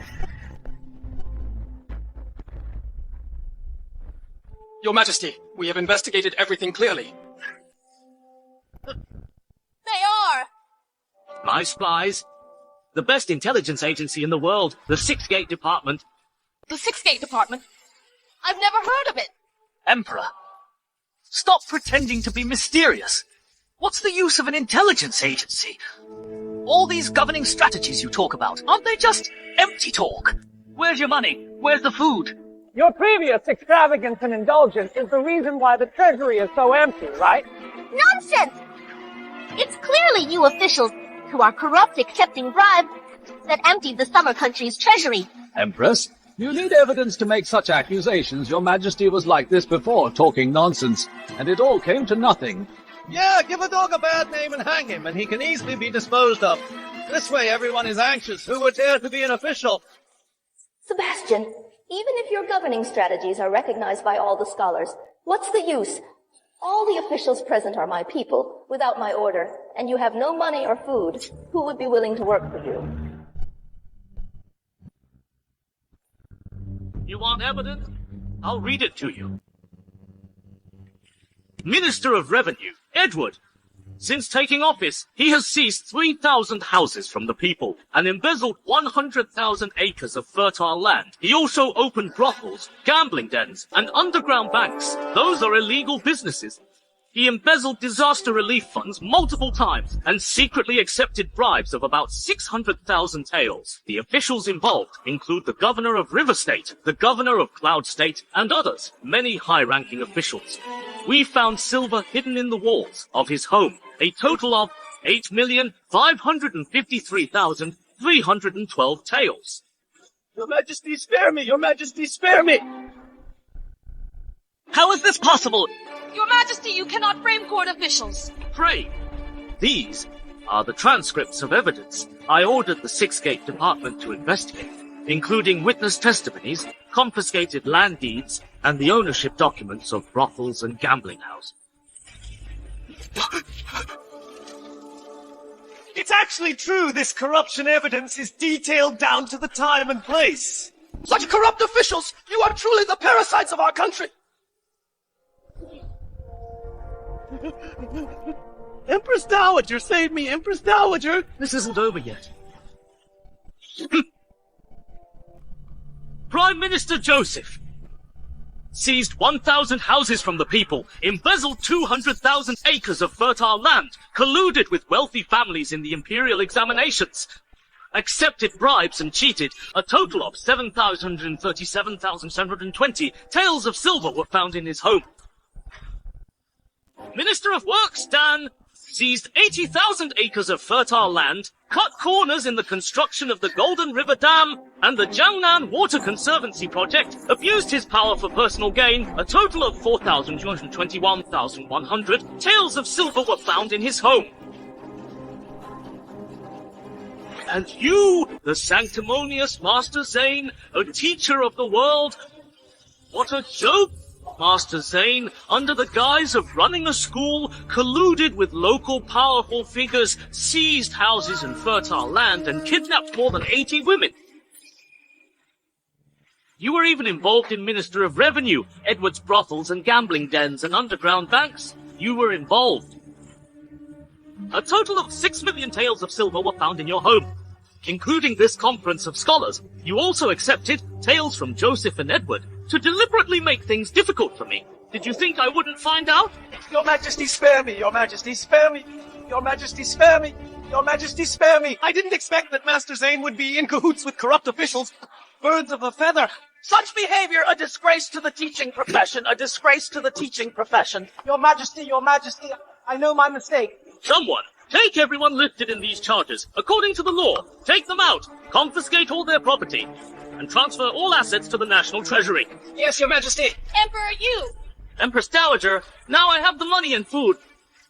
Your Majesty, we have investigated everything clearly. They are! My spies. The best intelligence agency in the world, the Six Gate Department. The Six Gate Department? I've never heard of it. Emperor, stop pretending to be mysterious. What's the use of an intelligence agency? All these governing strategies you talk about, aren't they just empty talk? Where's your money? Where's the food? Your previous extravagance and indulgence is the reason why the treasury is so empty, right? Nonsense! It's clearly you officials who are corrupt accepting bribes that emptied the summer country's treasury. Empress, you need evidence to make such accusations. Your Majesty was like this before, talking nonsense, and it all came to nothing. Yeah, give a dog a bad name and hang him, and he can easily be disposed of. This way everyone is anxious. Who would dare to be an official? Sebastian, even if your governing strategies are recognized by all the scholars, what's the use? All the officials present are my people, without my order, and you have no money or food. Who would be willing to work for you? You want evidence? I'll read it to you. Minister of Revenue, Edward. Since taking office, he has seized 3,000 houses from the people and embezzled 100,000 acres of fertile land. He also opened brothels, gambling dens, and underground banks. Those are illegal businesses. He embezzled disaster relief funds multiple times and secretly accepted bribes of about 600,000 taels. The officials involved include the governor of River State, the governor of Cloud State, and others, many high-ranking officials. We found silver hidden in the walls of his home, a total of 8,553,312 taels. Your Majesty, spare me! Your Majesty, spare me! How is this possible? Your Majesty, you cannot frame court officials. Frame? These are the transcripts of evidence I ordered the Six Gate Department to investigate, including witness testimonies, confiscated land deeds, and the ownership documents of brothels and gambling houses. It's actually true, this corruption evidence is detailed down to the time and place. Such corrupt officials! You are truly the parasites of our country! Empress Dowager, save me, Empress Dowager! This isn't over yet. Prime Minister Joseph seized 1,000 houses from the people, embezzled 200,000 acres of fertile land, colluded with wealthy families in the imperial examinations, accepted bribes and cheated. A total of 737,720 taels of silver were found in his home. Minister of Works Dan seized 80,000 acres of fertile land, cut corners in the construction of the Golden River Dam and the Jiangnan Water Conservancy project, abused his power for personal gain. A total of 4,221,100 taels of silver were found in his home. And you, the sanctimonious Master Zane, a teacher of the world, what a joke! Master Zane, under the guise of running a school, colluded with local powerful figures, seized houses and fertile land, and kidnapped more than 80 women. You were even involved in Minister of Revenue, Edward's brothels and gambling dens and underground banks. You were involved. A total of 6 million taels of silver were found in your home, including this conference of scholars. You also accepted taels from Joseph and Edward to deliberately make things difficult for me. Did you think I wouldn't find out? Your Majesty, spare me! Your Majesty, spare me! Your Majesty, spare me! Your Majesty, spare me! I didn't expect that Master Zane would be in cahoots with corrupt officials. Birds of a feather. Such behavior, a disgrace to the teaching profession, a disgrace to the teaching profession. Your Majesty, I know my mistake. Someone, take everyone listed in these charges. According to the law, take them out, confiscate all their property, and transfer all assets to the National Treasury. Yes, Your Majesty. Emperor, you! Empress Dowager, now I have the money and food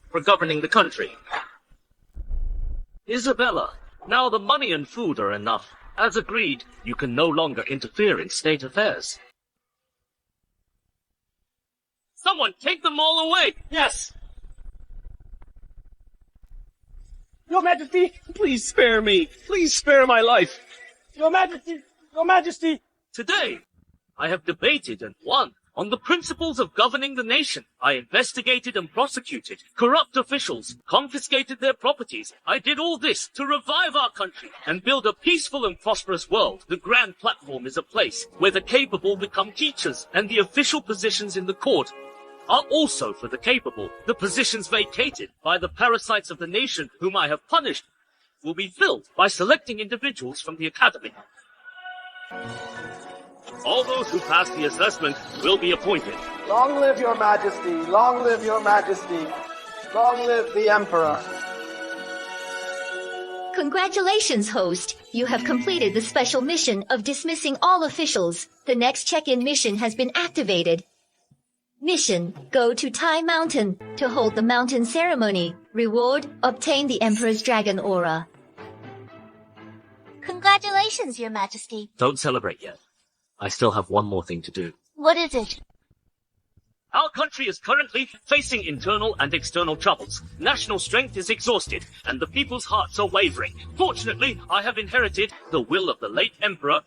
for governing the country. Isabella, now the money and food are enough. As agreed, you can no longer interfere in state affairs. Someone take them all away! Yes! Your Majesty, please spare me. Please spare my life. Your Majesty, Your Majesty! Today, I have debated and won on the principles of governing the nation. I investigated and prosecuted corrupt officials, confiscated their properties. I did all this to revive our country and build a peaceful and prosperous world. The grand platform is a place where the capable become teachers, and the official positions in the court are also for the capable. The positions vacated by the parasites of the nation whom I have punished will be filled by selecting individuals from the academy. All those who pass the assessment will be appointed. Long live your Majesty! Long live your Majesty! Long live the Emperor! Congratulations, host. You have completed the special mission of dismissing all officials. The next check-in mission has been activated. Mission: go to Tai Mountain to hold the mountain ceremony. Reward: obtain the Emperor's Dragon Aura. Congratulations, Your Majesty. Don't celebrate yet. I still have one more thing to do. What is it? Our country is currently facing internal and external troubles. National strength is exhausted, and the people's hearts are wavering. Fortunately, I have inherited the will of the late Emperor,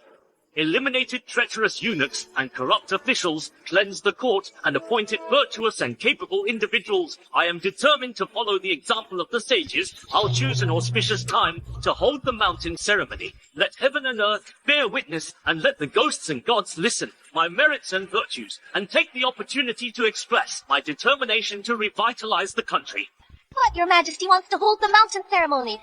eliminated treacherous eunuchs and corrupt officials, cleansed the court, and appointed virtuous and capable individuals. I am determined to follow the example of the sages. I'll choose an auspicious time to hold the mountain ceremony. Let heaven and earth bear witness, and let the ghosts and gods listen. My merits and virtues, and take the opportunity to express my determination to revitalize the country. What, Your Majesty wants to hold the mountain ceremony?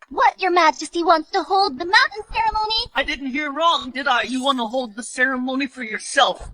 What, Your Majesty wants to hold the mountain ceremony? I didn't hear wrong, did I? You want to hold the ceremony for yourself.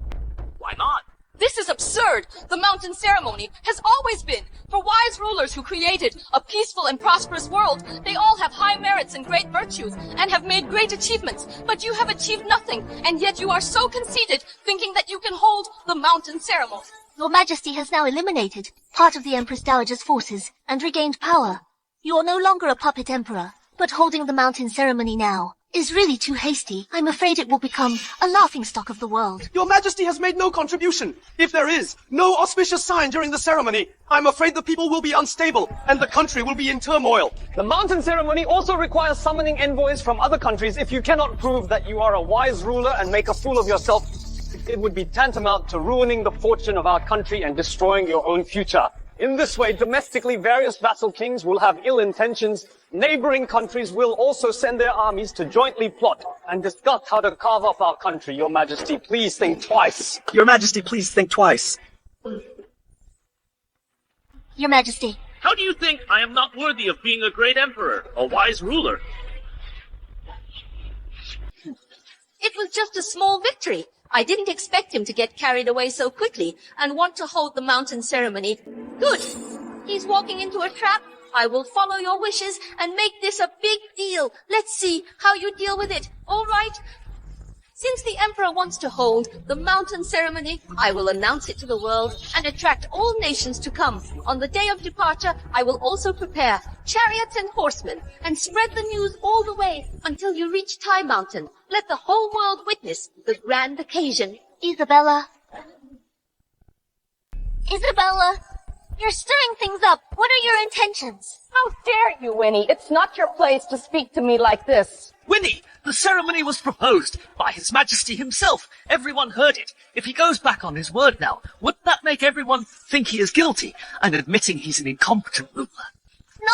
Why not? This is absurd. The mountain ceremony has always been for wise rulers who created a peaceful and prosperous world. They all have high merits and great virtues and have made great achievements, but you have achieved nothing, and yet you are so conceited, thinking that you can hold the mountain ceremony. Your Majesty has now eliminated part of the Empress Dowager's forces and regained power. You are no longer a puppet emperor, but holding the mountain ceremony now is really too hasty. I'm afraid it will become a laughingstock of the world. Your Majesty has made no contribution. If there is no auspicious sign during the ceremony, I'm afraid the people will be unstable and the country will be in turmoil. The mountain ceremony also requires summoning envoys from other countries. If you cannot prove that you are a wise ruler and make a fool of yourself, it would be tantamount to ruining the fortune of our country and destroying your own future. In this way, domestically, various vassal kings will have ill intentions. Neighboring countries will also send their armies to jointly plot and discuss how to carve up our country. Your Majesty, please think twice. Your Majesty, please think twice. Your Majesty. How do you think I am not worthy of being a great emperor, a wise ruler? It was just a small victory. I didn't expect him to get carried away so quickly and want to hold the mountain ceremony. Good. He's walking into a trap. I will follow your wishes and make this a big deal. Let's see how you deal with it. All right? Since the emperor wants to hold the mountain ceremony, I will announce it to the world and attract all nations to come. On the day of departure, I will also prepare chariots and horsemen and spread the news all the way until you reach Tai Mountain. Let the whole world witness the grand occasion. Isabella, you're stirring things up. What are your intentions? How dare you, Winnie? It's not your place to speak to me like this. Winnie, the ceremony was proposed by His Majesty himself. Everyone heard it. If he goes back on his word now, wouldn't that make everyone think he is guilty and admitting he's an incompetent ruler?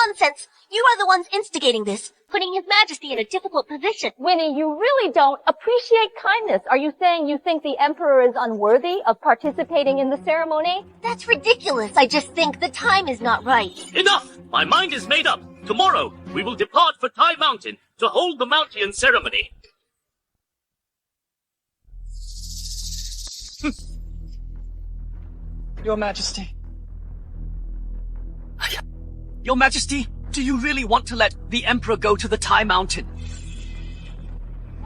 Nonsense! You are the ones instigating this, putting His Majesty in a difficult position. Winnie, you really don't appreciate kindness. Are you saying you think the Emperor is unworthy of participating in the ceremony? That's ridiculous. I just think the time is not right. Enough! My mind is made up. Tomorrow, we will depart for Tai Mountain to hold the mountain ceremony. Your Majesty. Your Majesty, do you really want to let the Emperor go to the Tai Mountain?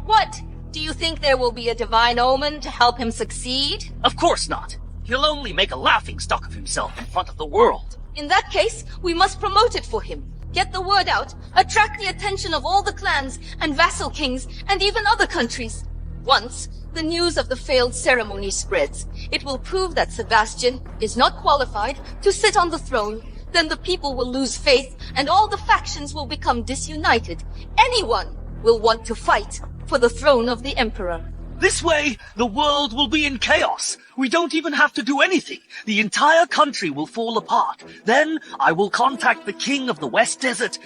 What? Do you think there will be a divine omen to help him succeed? Of course not. He'll only make a laughingstock of himself in front of the world. In that case, we must promote it for him. Get the word out, attract the attention of all the clans and vassal kings and even other countries. Once the news of the failed ceremony spreads, it will prove that Sebastian is not qualified to sit on the throne. Then the people will lose faith and all the factions will become disunited. Anyone will want to fight for the throne of the Emperor. This way, the world will be in chaos. We don't even have to do anything. The entire country will fall apart. Then I will contact the king of the West Desert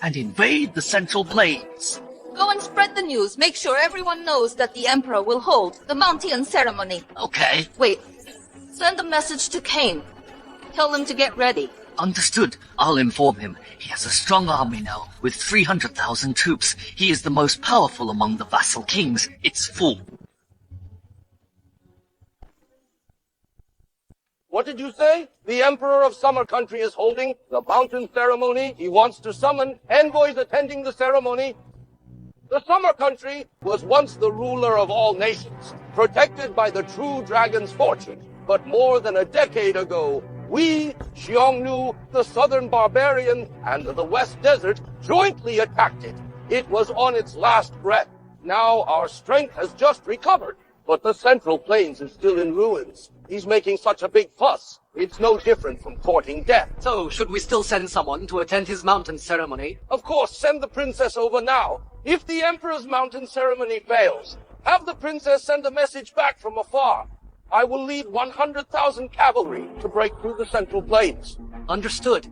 and invade the Central Plains. Go and spread the news. Make sure everyone knows that the Emperor will hold the mountain ceremony. Okay. Wait. Send a message to Cain. Tell him to get ready. Understood. I'll inform him. He has a strong army now, with 300,000 troops. He is the most powerful among the vassal kings. It's full. What did you say? The Emperor of Summer Country is holding the mountain ceremony. He wants to summon envoys attending the ceremony. The Summer Country was once the ruler of all nations, protected by the true dragon's fortune. But more than a decade ago, we, Xiongnu, the southern barbarian, and the West Desert jointly attacked it. It was on its last breath. Now our strength has just recovered, but the Central Plains is still in ruins. He's making such a big fuss. It's no different from courting death. So, should we still send someone to attend his mountain ceremony? Of course, send the princess over now. If the Emperor's mountain ceremony fails, have the princess send a message back from afar. I will lead 100,000 cavalry to break through the Central Plains. Understood.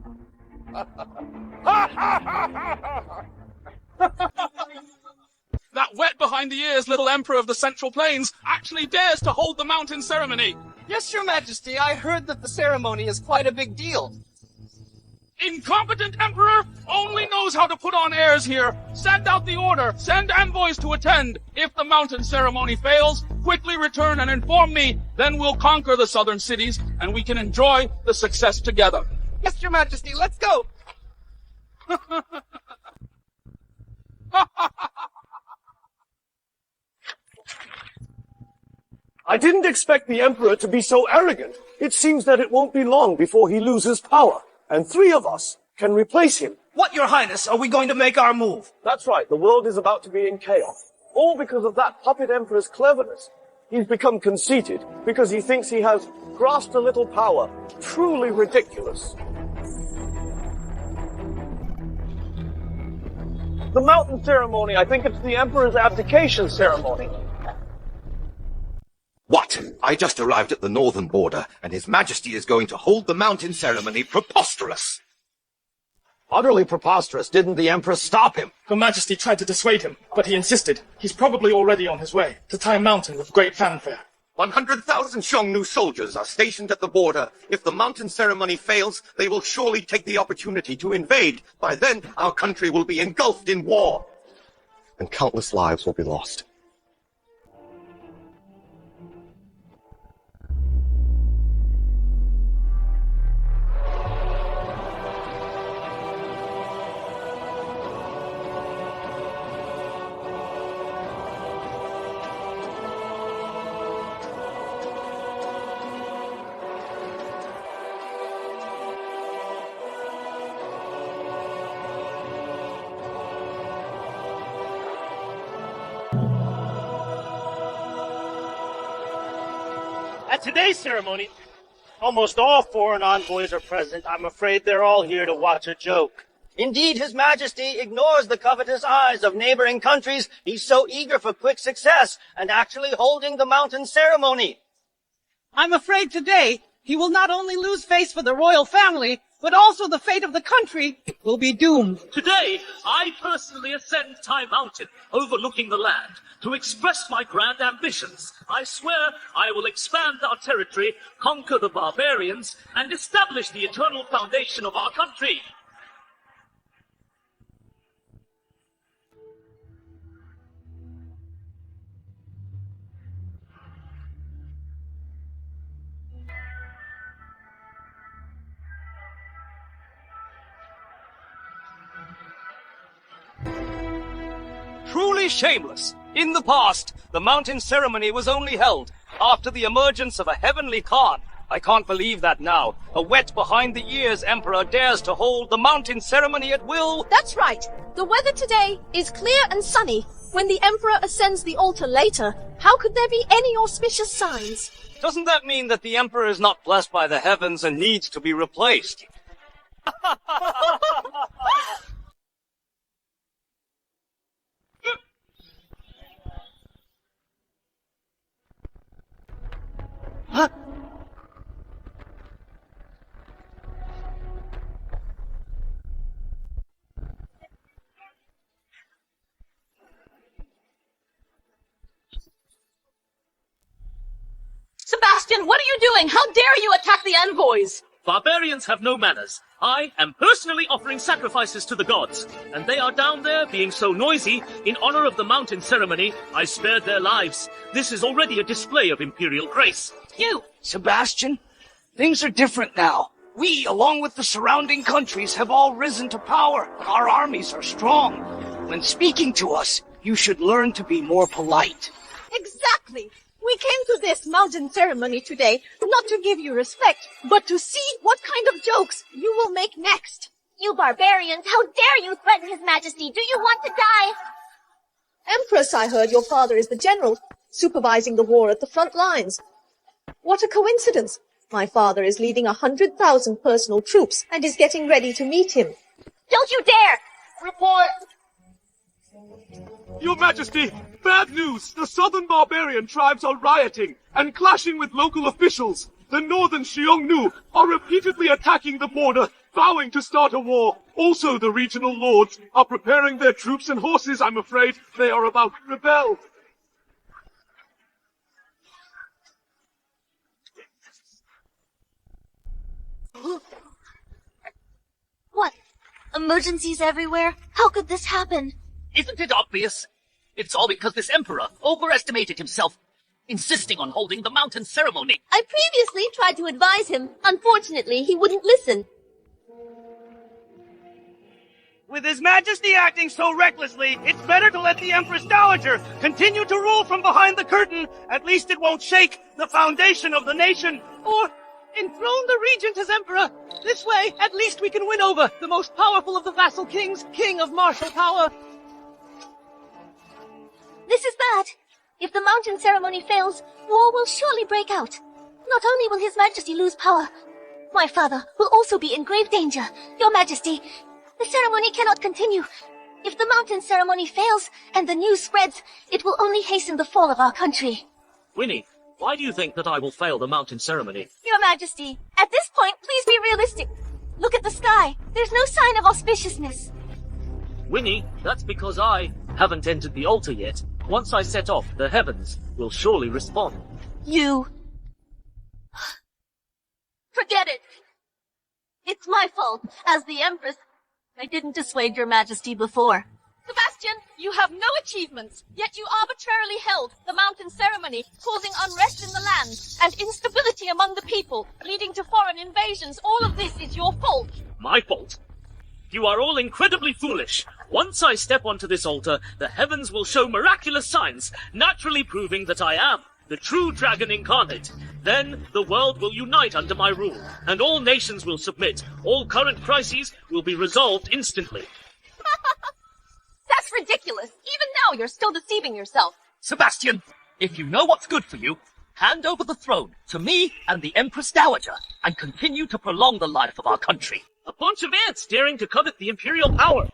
That wet behind the ears little emperor of the Central Plains actually dares to hold the mountain ceremony. Yes, Your Majesty, I heard that the ceremony is quite a big deal. Incompetent emperor only knows how to put on airs here. Send out the order. Send envoys to attend. If the mountain ceremony fails, quickly return and inform me. Then we'll conquer the southern cities and we can enjoy the success together. Yes, Your Majesty, let's go. I didn't expect the Emperor to be so arrogant. It seems that it won't be long before he loses power, and 3 of us can replace him. What, Your Highness, are we going to make our move? That's right, the world is about to be in chaos. All because of that puppet emperor's cleverness. He's become conceited because he thinks he has grasped a little power. Truly ridiculous. The mountain ceremony, I think it's the emperor's abdication ceremony. What? I just arrived at the northern border, and His Majesty is going to hold the mountain ceremony. Preposterous! Utterly preposterous. Didn't the Empress stop him? Her Majesty tried to dissuade him, but he insisted. He's probably already on his way to Tai Mountain with great fanfare. 100,000 Xiongnu soldiers are stationed at the border. If the mountain ceremony fails, they will surely take the opportunity to invade. By then, our country will be engulfed in war. And countless lives will be lost. At today's ceremony, almost all foreign envoys are present. I'm afraid they're all here to watch a joke. Indeed, His Majesty ignores the covetous eyes of neighboring countries. He's so eager for quick success and actually holding the mountain ceremony. I'm afraid today he will not only lose face for the royal family, but also the fate of the country will be doomed. Today, I personally ascend Tai Mountain, overlooking the land, to express my grand ambitions. I swear I will expand our territory, conquer the barbarians, and establish the eternal foundation of our country. Truly shameless. In the past, the mountain ceremony was only held after the emergence of a heavenly Khan. I can't believe that now. A wet behind-the-ears emperor dares to hold the mountain ceremony at will. That's right. The weather today is clear and sunny. When the emperor ascends the altar later, how could there be any auspicious signs? Doesn't that mean that the emperor is not blessed by the heavens and needs to be replaced? Huh? Sebastian, what are you doing? How dare you attack the envoys? Barbarians have no manners. I am personally offering sacrifices to the gods, and they are down there being so noisy. In honor of the mountain ceremony, I spared their lives. This is already a display of imperial grace. You, Sebastian, things are different now. We, along with the surrounding countries, have all risen to power. Our armies are strong. When speaking to us, you should learn to be more polite. Exactly. We came to this mountain ceremony today not to give you respect, but to see what kind of jokes you will make next. You barbarians, how dare you threaten His Majesty? Do you want to die? Empress, I heard your father is the general, supervising the war at the front lines. What a coincidence. My father is leading 100,000 personal troops and is getting ready to meet him. Don't you dare! Report! Your Majesty, bad news! The southern barbarian tribes are rioting and clashing with local officials. The northern Xiongnu are repeatedly attacking the border, vowing to start a war. Also, the regional lords are preparing their troops and horses. I'm afraid they are about to rebel. What? Emergencies everywhere? How could this happen? Isn't it obvious? It's all because this emperor overestimated himself, insisting on holding the mountain ceremony. I previously tried to advise him. Unfortunately, he wouldn't listen. With His Majesty acting so recklessly, it's better to let the Empress Dowager continue to rule from behind the curtain. At least it won't shake the foundation of the nation. Enthrone the regent as emperor. This way, at least we can win over the most powerful of the vassal kings, king of martial power. This is bad. If the mountain ceremony fails, war will surely break out. Not only will His Majesty lose power, my father will also be in grave danger. Your Majesty, the ceremony cannot continue. If the mountain ceremony fails and the news spreads, it will only hasten the fall of our country. Winnie, why do you think that I will fail the mountain ceremony? Your Majesty, at this point, please be realistic. Look at the sky. There's no sign of auspiciousness. Winnie, that's because I haven't entered the altar yet. Once I set off, the heavens will surely respond. You... Forget it. It's my fault. As the Empress, I didn't dissuade your Majesty before. Sebastian, you have no achievements, yet you arbitrarily held the mountain ceremony, causing unrest in the land and instability among the people, leading to foreign invasions. All of this is your fault. My fault? You are all incredibly foolish. Once I step onto this altar, the heavens will show miraculous signs, naturally proving that I am the true dragon incarnate. Then the world will unite under my rule, and all nations will submit. All current crises will be resolved instantly. That's ridiculous. Even now, you're still deceiving yourself. Sebastian, if you know what's good for you, hand over the throne to me and the Empress Dowager, and continue to prolong the life of our country. A bunch of ants daring to covet the imperial power.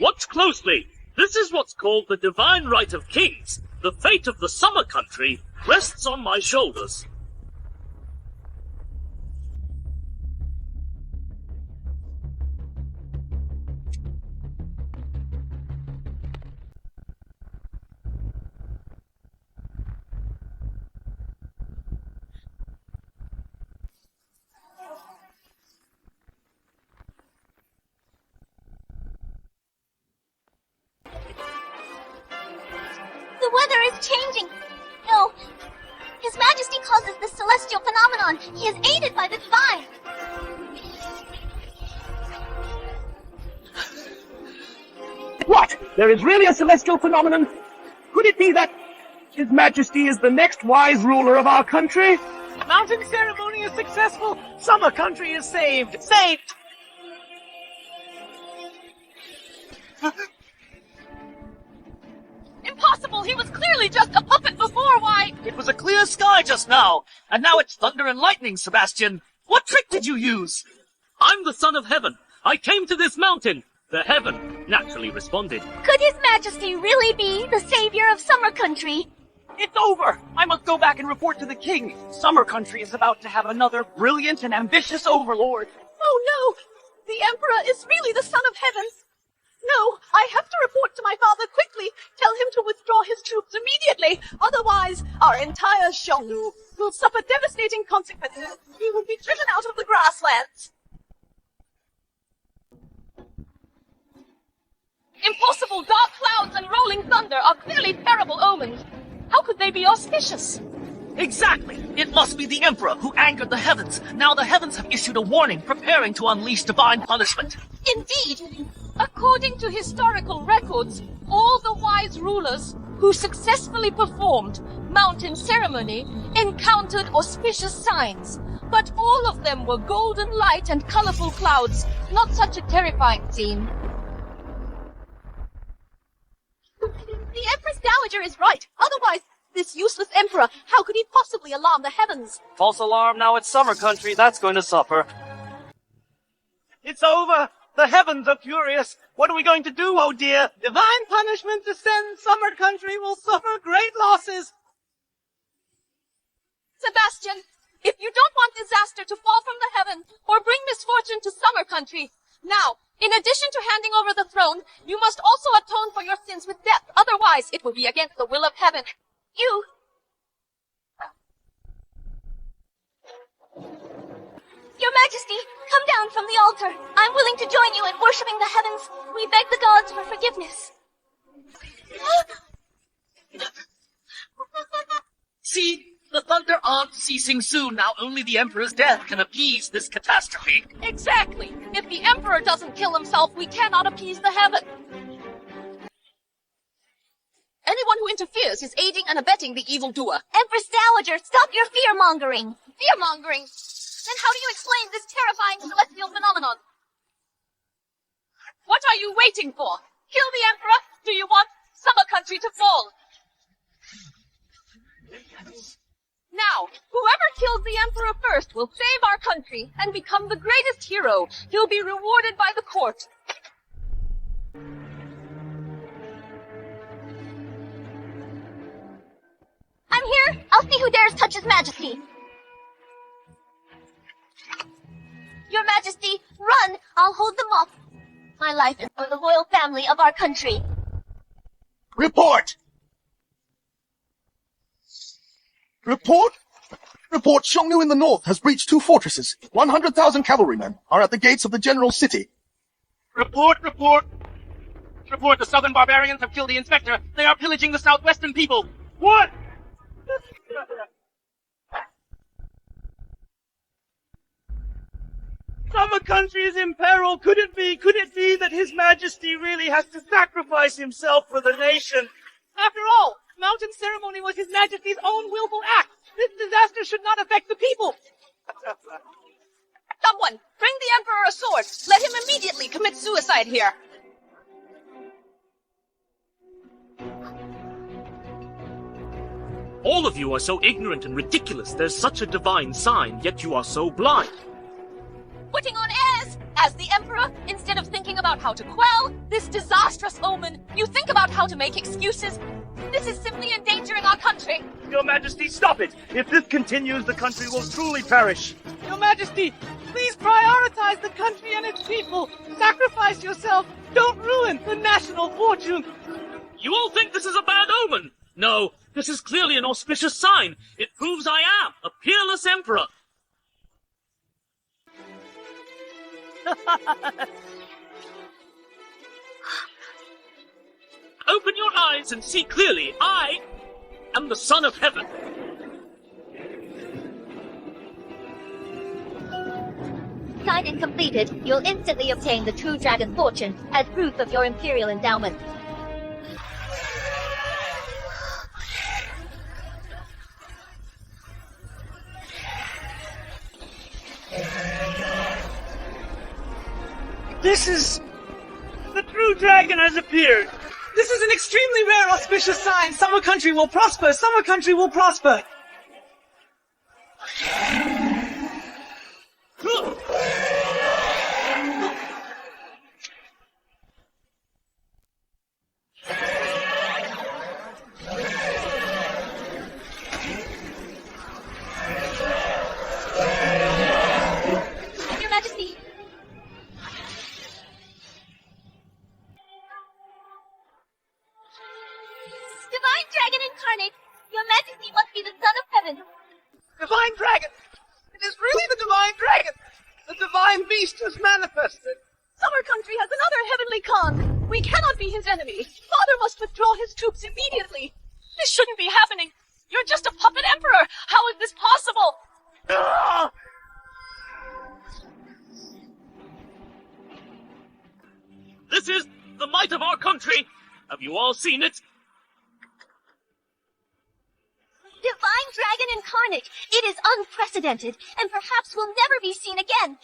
Watch closely. This is what's called the divine right of kings. The fate of the summer country rests on my shoulders. The weather is changing. No. His Majesty causes this celestial phenomenon. He is aided by the divine. What? There is really a celestial phenomenon? Could it be that His Majesty is the next wise ruler of our country? Mountain ceremony is successful. Summer country is saved. Saved! Impossible! He was clearly just a puppet before. Why? It was a clear sky just now, and now it's thunder and lightning, Sebastian. What trick did you use? I'm the son of heaven. I came to this mountain. The heaven naturally responded. Could His Majesty really be the savior of summer country? It's over! I must go back and report to the king. Summer country is about to have another brilliant and ambitious overlord. Oh no! The Emperor is really the son of heaven. No, I have to report to my father quickly. Tell him to withdraw his troops immediately. Otherwise, our entire Xiongnu will suffer devastating consequences. He will be driven out of the grasslands. Impossible! Dark clouds and rolling thunder are clearly terrible omens. How could they be auspicious? Exactly! It must be the Emperor who angered the heavens. Now the heavens have issued a warning, preparing to unleash divine punishment. Indeed! According to historical records, all the wise rulers who successfully performed mountain ceremony encountered auspicious signs, but all of them were golden light and colorful clouds. Not such a terrifying scene. The Empress Dowager is right. Otherwise, this useless emperor, how could he possibly alarm the heavens? False alarm, now it's summer country. That's going to suffer. It's over! The heavens are furious! What are we going to do, oh dear? Divine punishment descends, summer country will suffer great losses! Sebastian, if you don't want disaster to fall from the heaven or bring misfortune to summer country, now, in addition to handing over the throne, you must also atone for your sins with death. Otherwise, it will be against the will of heaven. You... Your Majesty, come down from the altar. I'm willing to join you in worshipping the heavens. We beg the gods for forgiveness. See? The thunder aren't ceasing soon. Now only the Emperor's death can appease this catastrophe. Exactly. If the Emperor doesn't kill himself, we cannot appease the heaven. Anyone Anyone who interferes is aiding and abetting the evildoer. Empress Dowager, stop your fear-mongering! Fear-mongering? Then how do you explain this terrifying celestial phenomenon? What are you waiting for? Kill the Emperor? Do you want Summer Country to fall? Now, whoever kills the Emperor first will save our country and become the greatest hero. He'll be rewarded by the court. I'm here! I'll see who dares touch His Majesty! Your Majesty, run! I'll hold them off. My life is for the royal family of our country. Report! Report? Report, Xiongnu in the north has breached 2 fortresses. 100,000 cavalrymen are at the gates of the general city. Report, report. Report, the southern barbarians have killed the inspector. They are pillaging the southwestern people. What? Summer Country is in peril. Could it be that His Majesty really has to sacrifice himself for the nation? After all, mountain ceremony was His Majesty's own willful act. This disaster should not affect the people. Someone, bring the Emperor a sword. Let him immediately commit suicide here. All of you are so ignorant and ridiculous. There's such a divine sign, yet you are so blind. Putting on airs! As the Emperor, instead of thinking about how to quell this disastrous omen, you think about how to make excuses. This is simply endangering our country. Your Majesty, stop it! If this continues, the country will truly perish. Your Majesty, please prioritize the country and its people. Sacrifice yourself. Don't ruin the national fortune. You all think this is a bad omen? No, this is clearly an auspicious sign. It proves I am a peerless emperor. Open your eyes and see clearly. I am the Son of Heaven. Signed and completed, you'll instantly obtain the true dragon fortune as proof of your imperial endowment. This is... the true dragon has appeared. This is an extremely rare auspicious sign. Summer Country will prosper. Summer Country will prosper. Your Majesty! Divine Dragon Incarnate! Your Majesty must be the Son of Heaven! Divine Dragon! It is really the Divine Dragon! The Divine Beast has manifested! Summer Country has another heavenly Khan. We cannot be his enemy. Father must withdraw his troops immediately. This shouldn't be happening. You're just a puppet emperor. How is this possible? This is the might of our country. Have you all seen it? Divine Dragon Incarnate! It is unprecedented, and perhaps will never be seen again.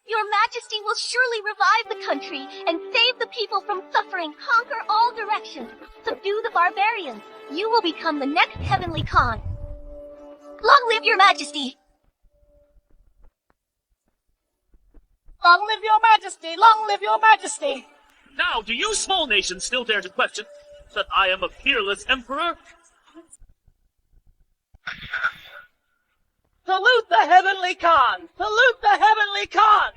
Your Majesty will surely revive the country and save the people from suffering, conquer all directions, subdue the barbarians. You will become the next heavenly Khan. Long live your Majesty! Long live your Majesty! Long live your Majesty! Now, do you small nations still dare to question that I am a peerless emperor? Salute the Heavenly Khan! Salute the Heavenly Khan!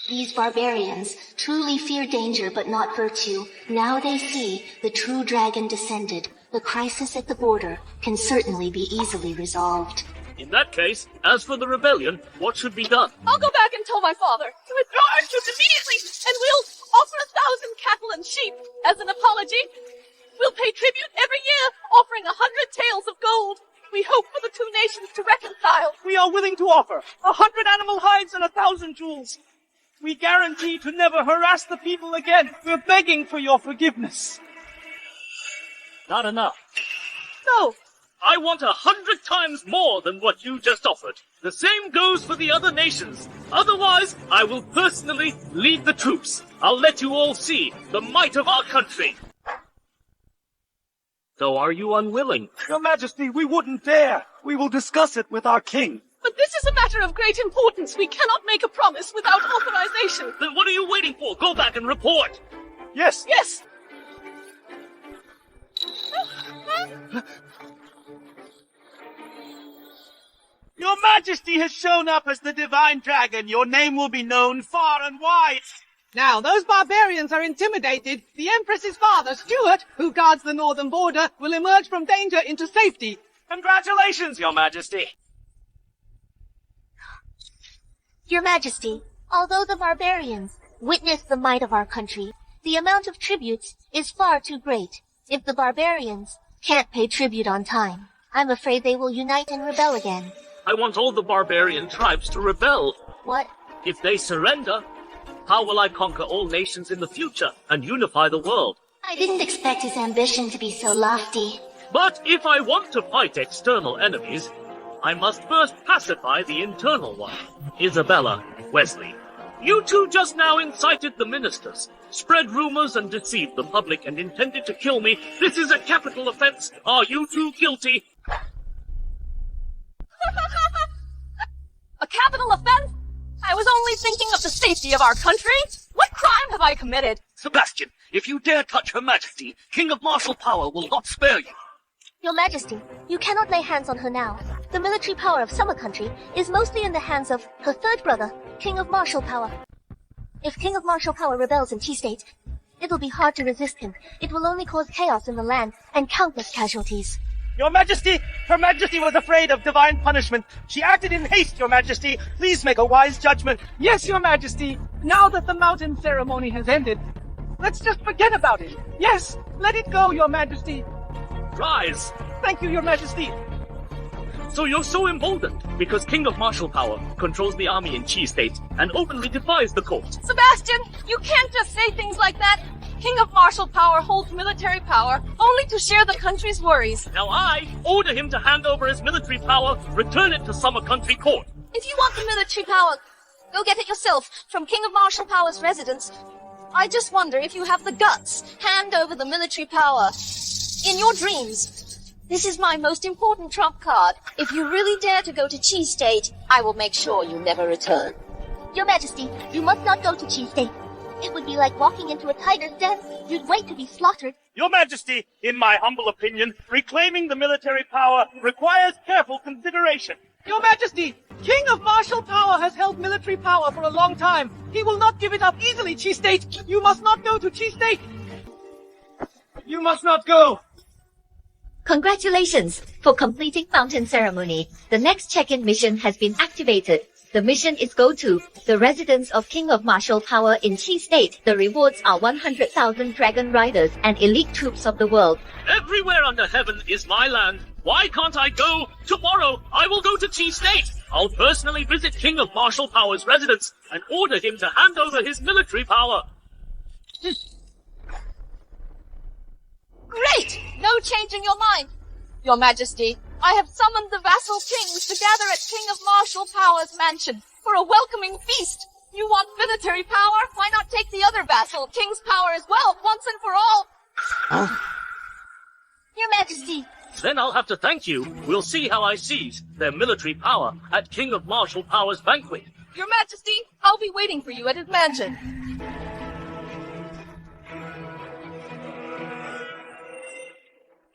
These barbarians truly fear danger but not virtue. Now they see the true dragon descended. The crisis at the border can certainly be easily resolved. In that case, as for the rebellion, what should be done? I'll go back and tell my father to withdraw our troops immediately, and we'll offer 1,000 cattle and sheep as an apology. We'll pay tribute every year, offering 100 taels of gold. We hope for the two nations to reconcile. We are willing to offer 100 animal hides and 1,000 jewels. We guarantee to never harass the people again. We're begging for your forgiveness. Not enough. No. I want 100 times more than what you just offered. The same goes for the other nations. Otherwise, I will personally lead the troops. I'll let you all see the might of our country. So are you unwilling? Your Majesty, we wouldn't dare. We will discuss it with our king. But this is a matter of great importance. We cannot make a promise without authorization. Then what are you waiting for? Go back and report. Yes. Yes. Your Majesty has shown up as the divine dragon. Your name will be known far and wide. Now, those barbarians are intimidated. The Empress's father, Stuart, who guards the northern border, will emerge from danger into safety. Congratulations, Your Majesty. Your Majesty, although the barbarians witness the might of our country, the amount of tributes is far too great. If the barbarians can't pay tribute on time, I'm afraid they will unite and rebel again. I want all the barbarian tribes to rebel. What? If they surrender, how will I conquer all nations in the future and unify the world? I didn't expect his ambition to be so lofty. But if I want to fight external enemies, I must first pacify the internal one. Isabella, Wesley, you two just now incited the ministers, spread rumors and deceived the public and intended to kill me. This is a capital offense. Are you two guilty? A capital offense? I was only thinking of the safety of our country. What crime have I committed? Sebastian, if you dare touch Her Majesty, King of Martial Power will not spare you. Your Majesty, you cannot lay hands on her now. The military power of Summer Country is mostly in the hands of her third brother, King of Martial Power. If King of Martial Power rebels in T-State, it'll be hard to resist him. It will only cause chaos in the land and countless casualties. Your Majesty, Her Majesty was afraid of divine punishment. She acted in haste, Your Majesty. Please make a wise judgment. Yes, Your Majesty. Now that the mountain ceremony has ended, let's just forget about it. Yes, let it go, Your Majesty. Rise! Thank you, Your Majesty. So you're so emboldened because King of Martial Power controls the army in Chi State and openly defies the court. Sebastian, you can't just say things like that. King of Martial Power holds military power only to share the country's worries. Now I order him to hand over his military power, return it to Summer Country Court. If you want the military power, go get it yourself from King of Martial Power's residence. I just wonder if you have the guts. Hand over the military power. In your dreams. This is my most important trump card. If you really dare to go to Chi State, I will make sure you never return. Your Majesty, you must not go to Chi State. It would be like walking into a tiger's den. You'd wait to be slaughtered. Your Majesty, in my humble opinion, reclaiming the military power requires careful consideration. Your Majesty, King of Martial Power has held military power for a long time. He will not give it up easily, Chi State. You must not go to Chi State. You must not go. Congratulations for completing mountain ceremony. The next check-in mission has been activated. The mission is go to the residence of King of Martial Power in Chi State. The rewards are 100,000 dragon riders and elite troops of the world. Everywhere under heaven is my land. Why can't I go? Tomorrow I will go to Chi State. I'll personally visit King of Martial Power's residence and order him to hand over his military power. Great! No changing your mind. Your Majesty, I have summoned the vassal kings to gather at King of Martial Power's mansion for a welcoming feast. You want military power? Why not take the other vassal king's power as well, once and for all? Huh? Your Majesty. Then I'll have to thank you. We'll see how I seize their military power at King of Martial Power's banquet. Your Majesty, I'll be waiting for you at his mansion.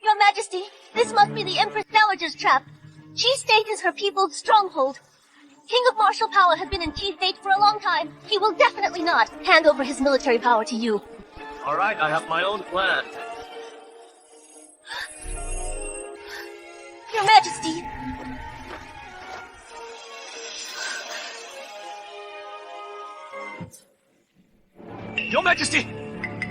Your Majesty, this must be the Empress Dowager's trap. Chi State is her people's stronghold. King of Martial Power has been in Chi State for a long time. He will definitely not hand over his military power to you. All right, I have my own plan. Your Majesty. Your Majesty!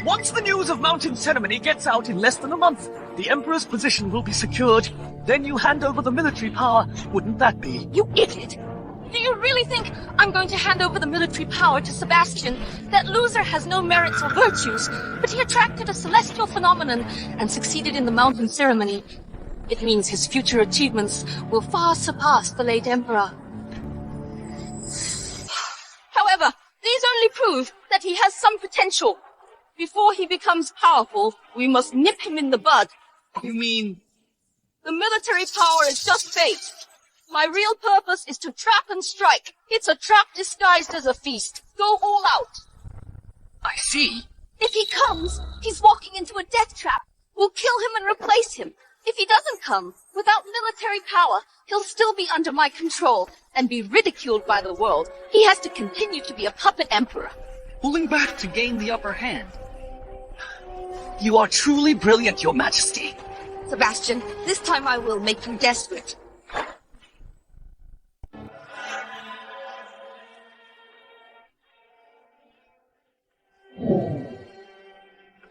Once the news of mountain ceremony gets out in less than a month, the Emperor's position will be secured. Then you hand over the military power. Wouldn't that be? You idiot! Do you really think I'm going to hand over the military power to Sebastian? That loser has no merits or virtues, but he attracted a celestial phenomenon and succeeded in the mountain ceremony. It means his future achievements will far surpass the late emperor. However, these only prove that he has some potential. Before he becomes powerful, we must nip him in the bud. You mean? The military power is just bait. My real purpose is to trap and strike. It's a trap disguised as a feast. Go all out. I see. If he comes, he's walking into a death trap. We'll kill him and replace him. If he doesn't come, without military power, he'll still be under my control and be ridiculed by the world. He has to continue to be a puppet emperor. Pulling back to gain the upper hand. You are truly brilliant, Your Majesty. Sebastian, this time I will make you desperate.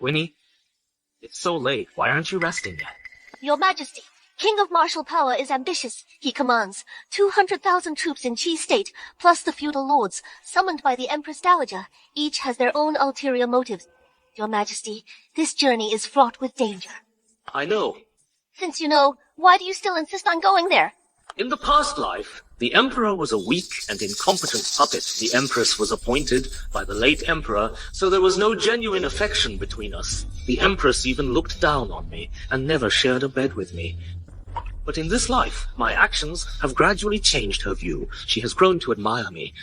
Winnie, it's so late. Why aren't you resting yet? Your Majesty, King of martial power is ambitious. He commands 200,000 troops in Qi State, plus the feudal lords, summoned by the Empress Dowager. Each has their own ulterior motives. Your Majesty, this journey is fraught with danger. I know. Since you know, why do you still insist on going there? In the past life, the Emperor was a weak and incompetent puppet. The Empress was appointed by the late Emperor, so there was no genuine affection between us. The Empress even looked down on me and never shared a bed with me. But in this life, my actions have gradually changed her view. She has grown to admire me.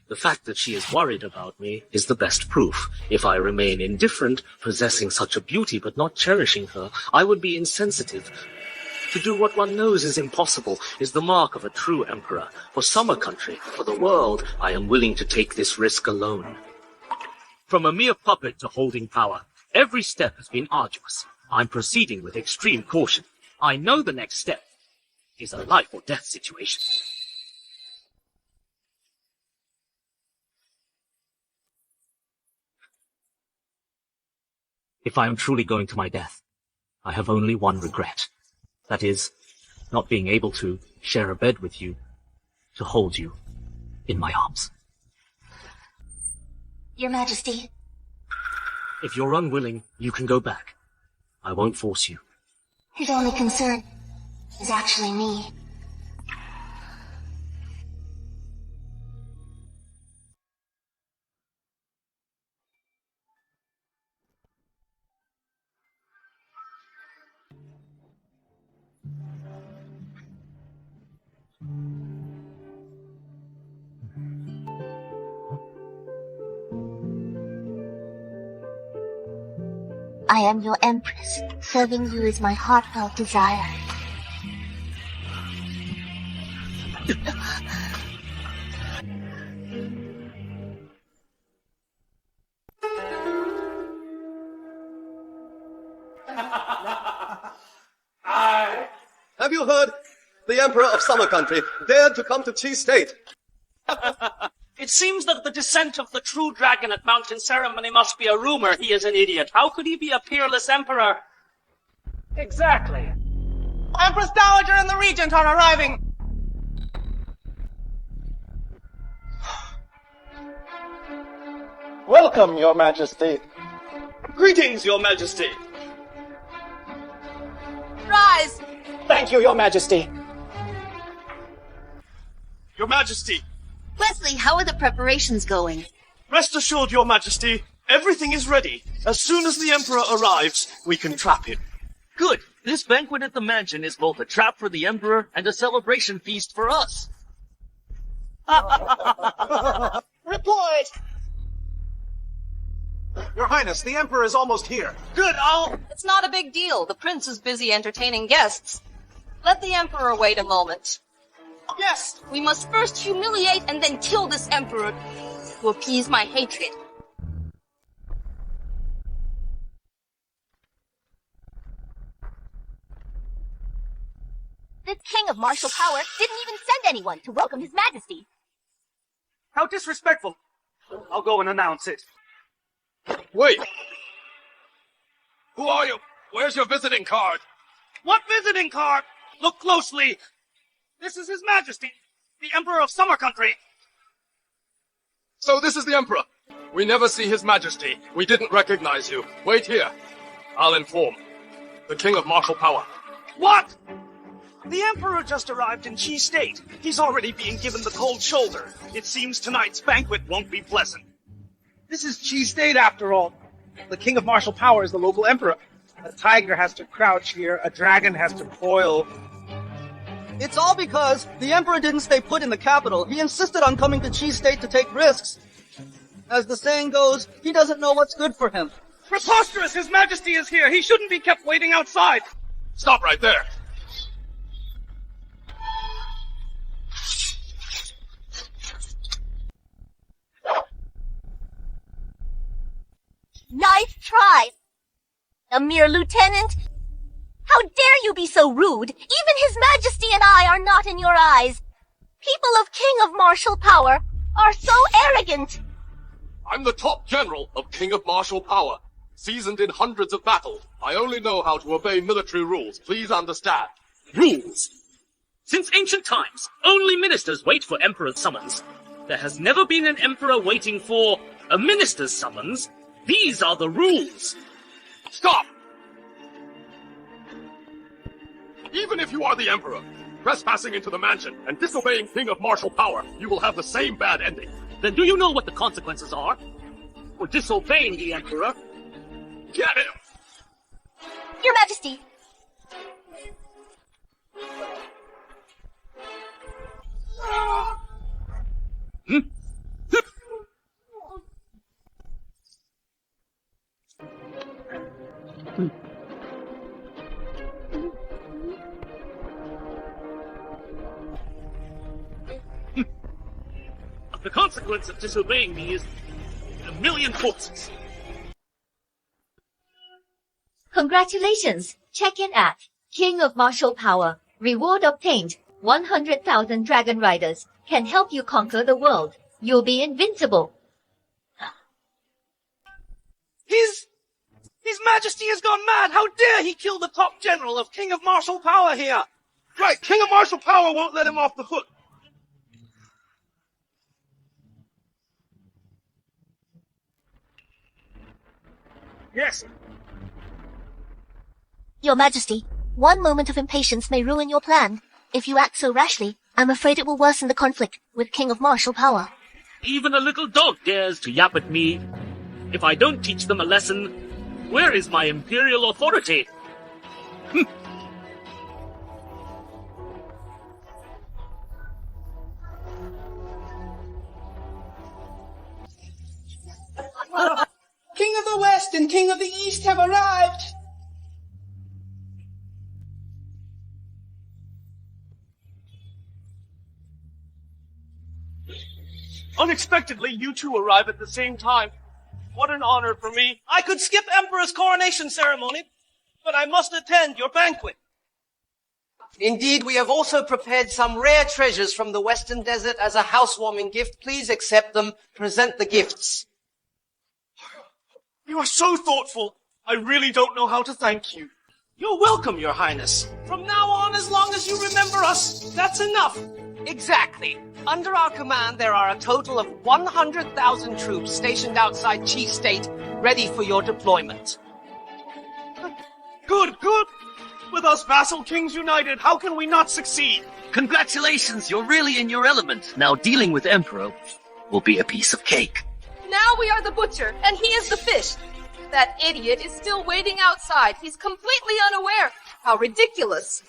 The fact that she is worried about me is the best proof. If I remain indifferent, possessing such a beauty but not cherishing her, I would be insensitive. To do what one knows is impossible is the mark of a true emperor. For Summer Country, for the world, I am willing to take this risk alone. From a mere puppet to holding power, every step has been arduous. I'm proceeding with extreme caution. I know the next step is a life or death situation. If I am truly going to my death, I have only one regret. That is, not being able to share a bed with you, to hold you in my arms. Your Majesty. If you're unwilling, you can go back. I won't force you. His only concern is actually me. I am your Empress. Serving you is my heartfelt desire. Have you heard? The Emperor of Summer Country dared to come to Qi State. It seems that the descent of the true dragon at Mountain Ceremony must be a rumor. He is an idiot. How could he be a peerless emperor? Exactly. Empress Dowager and the Regent are arriving. Welcome, Your Majesty. Greetings, Your Majesty. Rise! Thank you, Your Majesty. Your Majesty. Wesley, how are the preparations going? Rest assured, Your Majesty, everything is ready. As soon as the Emperor arrives, we can trap him. Good. This banquet at the mansion is both a trap for the Emperor and a celebration feast for us. Report! Your Highness, the Emperor is almost here. Good, It's not a big deal. The prince is busy entertaining guests. Let the emperor wait a moment. Yes! We must first humiliate and then kill this emperor to appease my hatred. This king of martial power didn't even send anyone to welcome his majesty. How disrespectful. I'll go and announce it. Wait! Who are you? Where's your visiting card? What visiting card? Look closely. This is His Majesty. the Emperor of Summer Country. So this is the Emperor. We never see His Majesty. We didn't recognize you. Wait here. I'll inform. The King of Martial Power. What? The Emperor just arrived in Chi State. He's already being given the cold shoulder. It seems tonight's banquet won't be pleasant. This is Chi State after all. The King of Martial Power is the local emperor. A tiger has to crouch here, a dragon has to coil. It's all because the Emperor didn't stay put in the capital. He insisted on coming to Chi State to take risks. As the saying goes, he doesn't know what's good for him. Preposterous! His Majesty is here! He shouldn't be kept waiting outside! Stop right there! Nice try. A mere lieutenant? How dare you be so rude? Even His Majesty and I are not in your eyes. People of King of Martial Power are so arrogant. I'm the top general of King of Martial Power. Seasoned in hundreds of battles, I only know how to obey military rules. Please understand. Rules? Since ancient times, only ministers wait for emperor's summons. There has never been an emperor waiting for a minister's summons. These are the rules. Stop! Even if you are the Emperor, trespassing into the mansion and disobeying King of Martial Power, you will have the same bad ending. Then do you know what the consequences are for disobeying the Emperor? Get him! Your Majesty. The consequence of disobeying me is 1,000,000 forces. Congratulations! Check in at King of Martial Power. Reward obtained. 100,000 Dragon Riders can help you conquer the world. You'll be invincible. His Majesty has gone mad! How dare he kill the top general of King of Martial Power here! Right, King of Martial Power won't let him off the hook. Yes. Your Majesty, one moment of impatience may ruin your plan. If you act so rashly, I'm afraid it will worsen the conflict with King of Martial Power. Even a little dog dares to yap at me. If I don't teach them a lesson, where is my imperial authority? King of the West and King of the East have arrived. Unexpectedly, you two arrive at the same time. What an honor for me. I could skip Emperor's coronation ceremony, but I must attend your banquet. Indeed, we have also prepared some rare treasures from the Western Desert as a housewarming gift. Please accept them. Present the gifts. You are so thoughtful. I really don't know how to thank you. You're welcome, Your Highness. From now on, as long as you remember us, that's enough. Exactly. Under our command, there are a total of 100,000 troops stationed outside Chi State, ready for your deployment. Good, good. With us vassal kings united, how can we not succeed? Congratulations, you're really in your element. Now dealing with Emperor will be a piece of cake. Now we are the butcher, and he is the fish. That idiot is still waiting outside. He's completely unaware. How ridiculous.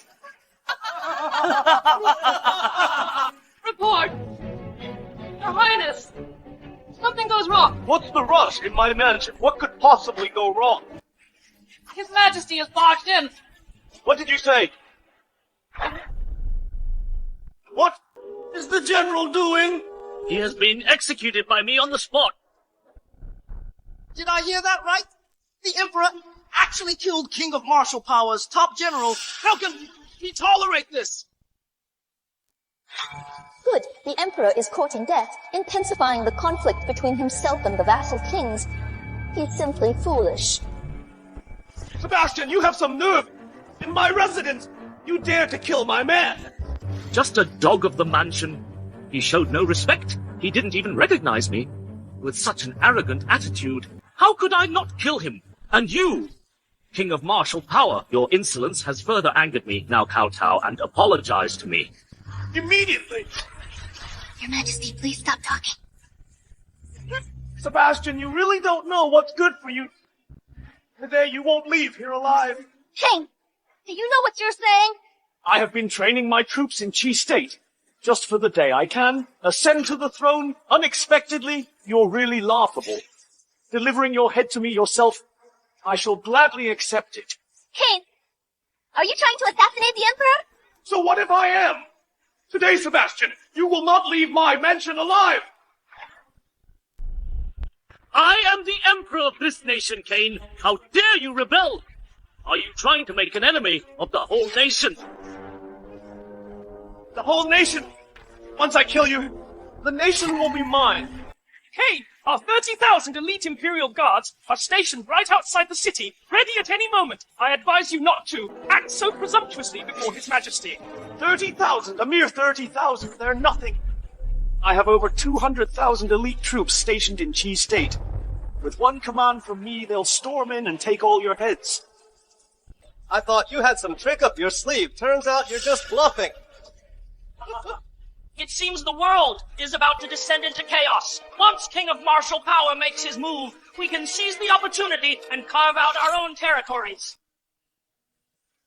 Report! Your Highness! Something goes wrong. What's the rush in my mansion? What could possibly go wrong? His Majesty has barged in. What did you say? What is the General doing? He has been executed by me on the spot. Did I hear that right? The Emperor actually killed King of Martial Power's top general. How can he tolerate this? Good. The Emperor is courting death, intensifying the conflict between himself and the vassal kings. He's simply foolish. Sebastian, you have some nerve. In my residence, you dare to kill my man. Just a dog of the mansion. He showed no respect. He didn't even recognize me. With such an arrogant attitude, how could I not kill him? And you, King of martial power, your insolence has further angered me. Now kowtow and apologize to me. Immediately! Your Majesty, please stop talking. Sebastian, you really don't know what's good for you. Today you won't leave here alive. King, do you know what you're saying? I have been training my troops in Chi State. Just for the day I can ascend to the throne unexpectedly. You're really laughable. Delivering your head to me yourself, I shall gladly accept it. King, are you trying to assassinate the Emperor? So what if I am? Today, Sebastian, you will not leave my mansion alive! I am the Emperor of this nation, Cain. How dare you rebel? Are you trying to make an enemy of the whole nation? The whole nation! Once I kill you, the nation will be mine. Cain, our 30,000 elite Imperial guards are stationed right outside the city, ready at any moment. I advise you not to act so presumptuously before His Majesty. 30,000, a mere 30,000, they're nothing. I have over 200,000 elite troops stationed in Chi State. With one command from me, they'll storm in and take all your heads. I thought you had some trick up your sleeve. Turns out you're just bluffing. It seems the world is about to descend into chaos. Once King of Martial Power makes his move, we can seize the opportunity and carve out our own territories.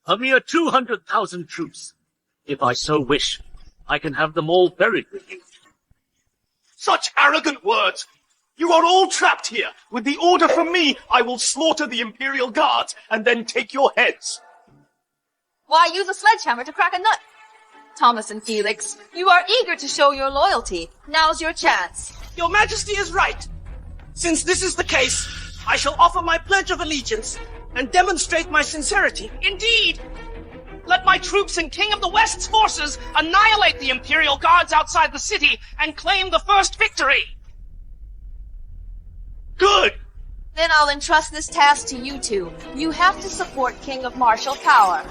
A mere 200,000 troops. If I so wish, I can have them all buried with you. Such arrogant words! You are all trapped here. With the order from me, I will slaughter the Imperial guards and then take your heads. Why use a sledgehammer to crack a nut? Thomas and Felix, you are eager to show your loyalty. Now's your chance. Your Majesty is right. Since this is the case, I shall offer my pledge of allegiance and demonstrate my sincerity. Indeed! Let my troops and King of the West's forces annihilate the Imperial guards outside the city and claim the first victory. Good! Then I'll entrust this task to you two. You have to support King of Martial Power.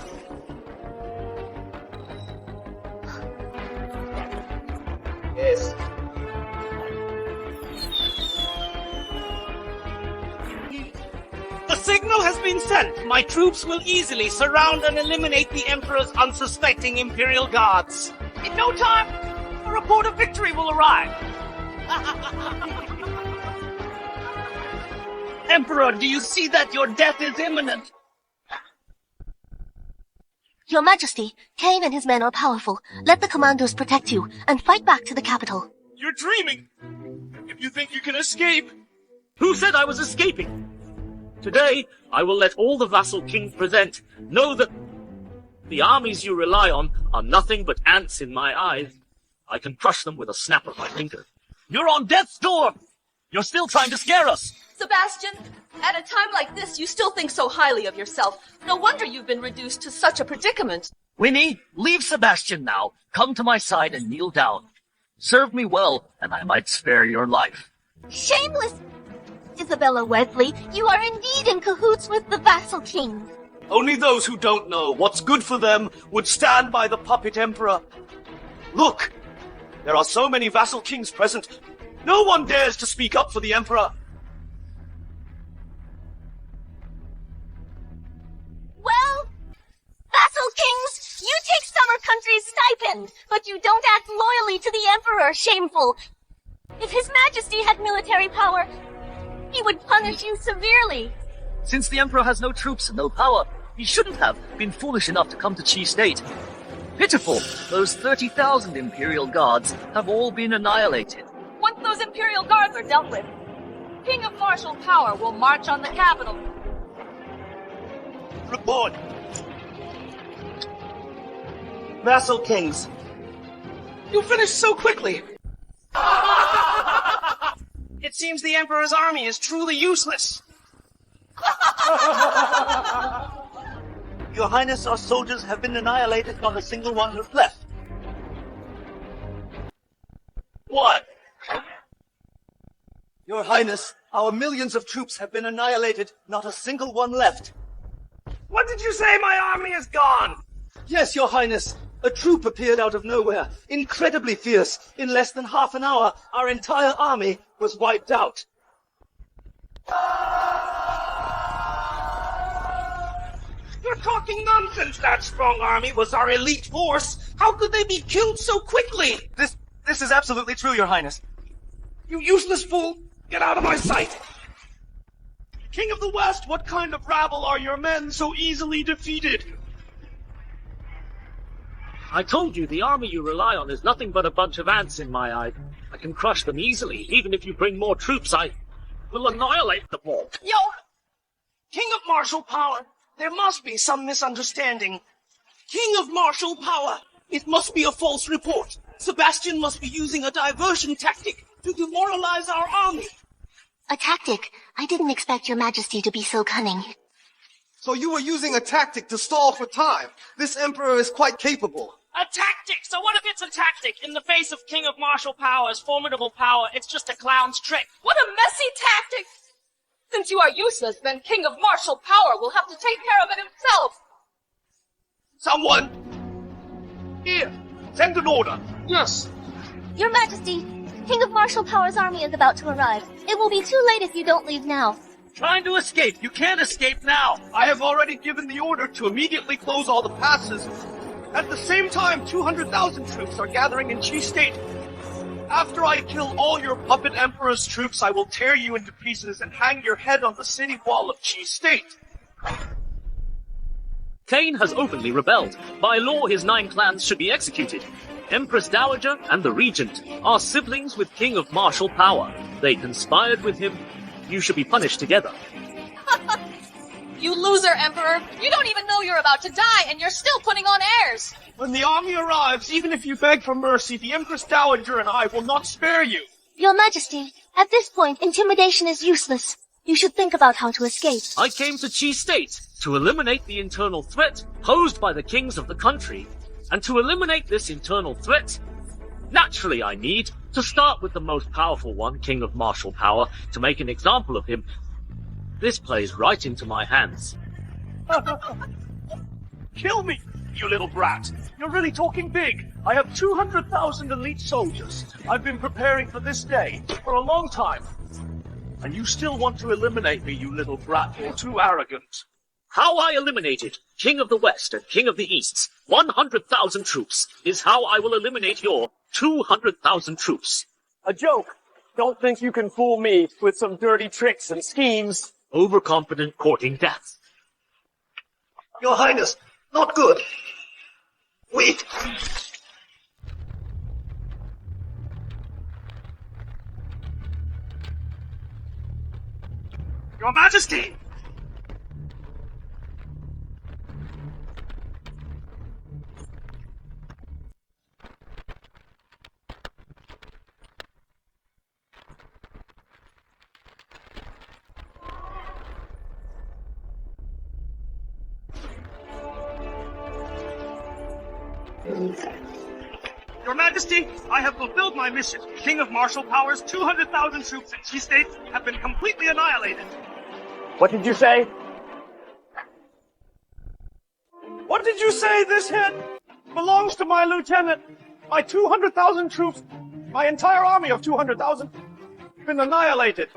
Yes. The signal has been sent. My troops will easily surround and eliminate the Emperor's unsuspecting Imperial guards. In no time, a report of victory will arrive. Emperor, do you see that your death is imminent? Your Majesty, Cain and his men are powerful. Let the commandos protect you, and fight back to the capital. You're dreaming! If you think you can escape... Who said I was escaping? Today, I will let all the vassal kings present know that the armies you rely on are nothing but ants in my eyes. I can crush them with a snap of my finger. You're on death's door! You're still trying to scare us! Sebastian, at a time like this, you still think so highly of yourself. No wonder you've been reduced to such a predicament. Winnie, leave Sebastian now. Come to my side and kneel down. Serve me well, and I might spare your life. Shameless! Isabella Wesley, you are indeed in cahoots with the vassal kings. Only those who don't know what's good for them would stand by the puppet emperor. Look! There are so many vassal kings present. No one dares to speak up for the emperor. Well, vassal kings, you take Summer Country's stipend, but you don't act loyally to the Emperor, shameful. If His Majesty had military power, he would punish you severely. Since the Emperor has no troops and no power, he shouldn't have been foolish enough to come to Chi State. Pitiful, those 30,000 Imperial guards have all been annihilated. Once those Imperial guards are dealt with, King of Martial Power will march on the capital. Report. Vassal kings. You finished so quickly. It seems the Emperor's army is truly useless. Your Highness, our soldiers have been annihilated, not a single one is left. What? Your Highness, our millions of troops have been annihilated, not a single one left. What did you say? My army is gone. Yes, Your Highness. A troop appeared out of nowhere, incredibly fierce. In less than half an hour, our entire army was wiped out. You're talking nonsense! That strong army was our elite force! How could they be killed so quickly? This is absolutely true, Your Highness. You useless fool! Get out of my sight! King of the West, what kind of rabble are your men so easily defeated? I told you, the army you rely on is nothing but a bunch of ants in my eye. I can crush them easily. Even if you bring more troops, I will annihilate them all. Yo! King of martial power, there must be some misunderstanding. King of martial power, it must be a false report. Sebastian must be using a diversion tactic to demoralize our army. A tactic? I didn't expect your majesty to be so cunning. So you were using a tactic to stall for time. This emperor is quite capable. A tactic! So what if it's a tactic? In the face of King of martial power's formidable power, it's just a clown's trick. What a messy tactic! Since you are useless, then King of martial power will have to take care of it himself. Someone! Here! Send an order! Yes. Your Majesty, King of martial power's army is about to arrive. It will be too late if you don't leave now. Trying to escape! You can't escape now! I have already given the order to immediately close all the passes. At the same time, 200,000 troops are gathering in Chi State. After I kill all your puppet emperor's troops, I will tear you into pieces and hang your head on the city wall of Chi State. Cain has openly rebelled. By law, his 9 clans should be executed. Empress Dowager and the Regent are siblings with King of martial power. They conspired with him. You should be punished together. You loser, Emperor! You don't even know you're about to die, and you're still putting on airs! When the army arrives, even if you beg for mercy, the Empress Dowager and I will not spare you. Your Majesty, at this point, intimidation is useless. You should think about how to escape. I came to Chi State to eliminate the internal threat posed by the kings of the country. And to eliminate this internal threat, naturally I need to start with the most powerful one, King of martial power, to make an example of him. This plays right into my hands. Kill me, you little brat. You're really talking big. I have 200,000 elite soldiers. I've been preparing for this day for a long time. And you still want to eliminate me, you little brat. You're too arrogant. How I eliminated King of the West and King of the East's 100,000 troops is how I will eliminate your 200,000 troops. A joke. Don't think you can fool me with some dirty tricks and schemes. Overconfident courting death. Your Highness, not good. Wait. Your Majesty! Your Majesty, I have fulfilled my mission. King of martial power's 200,000 troops in Chi State have been completely annihilated. What did you say? What did you say? This head belongs to my lieutenant. My 200,000 troops, my entire army of 200,000, have been annihilated.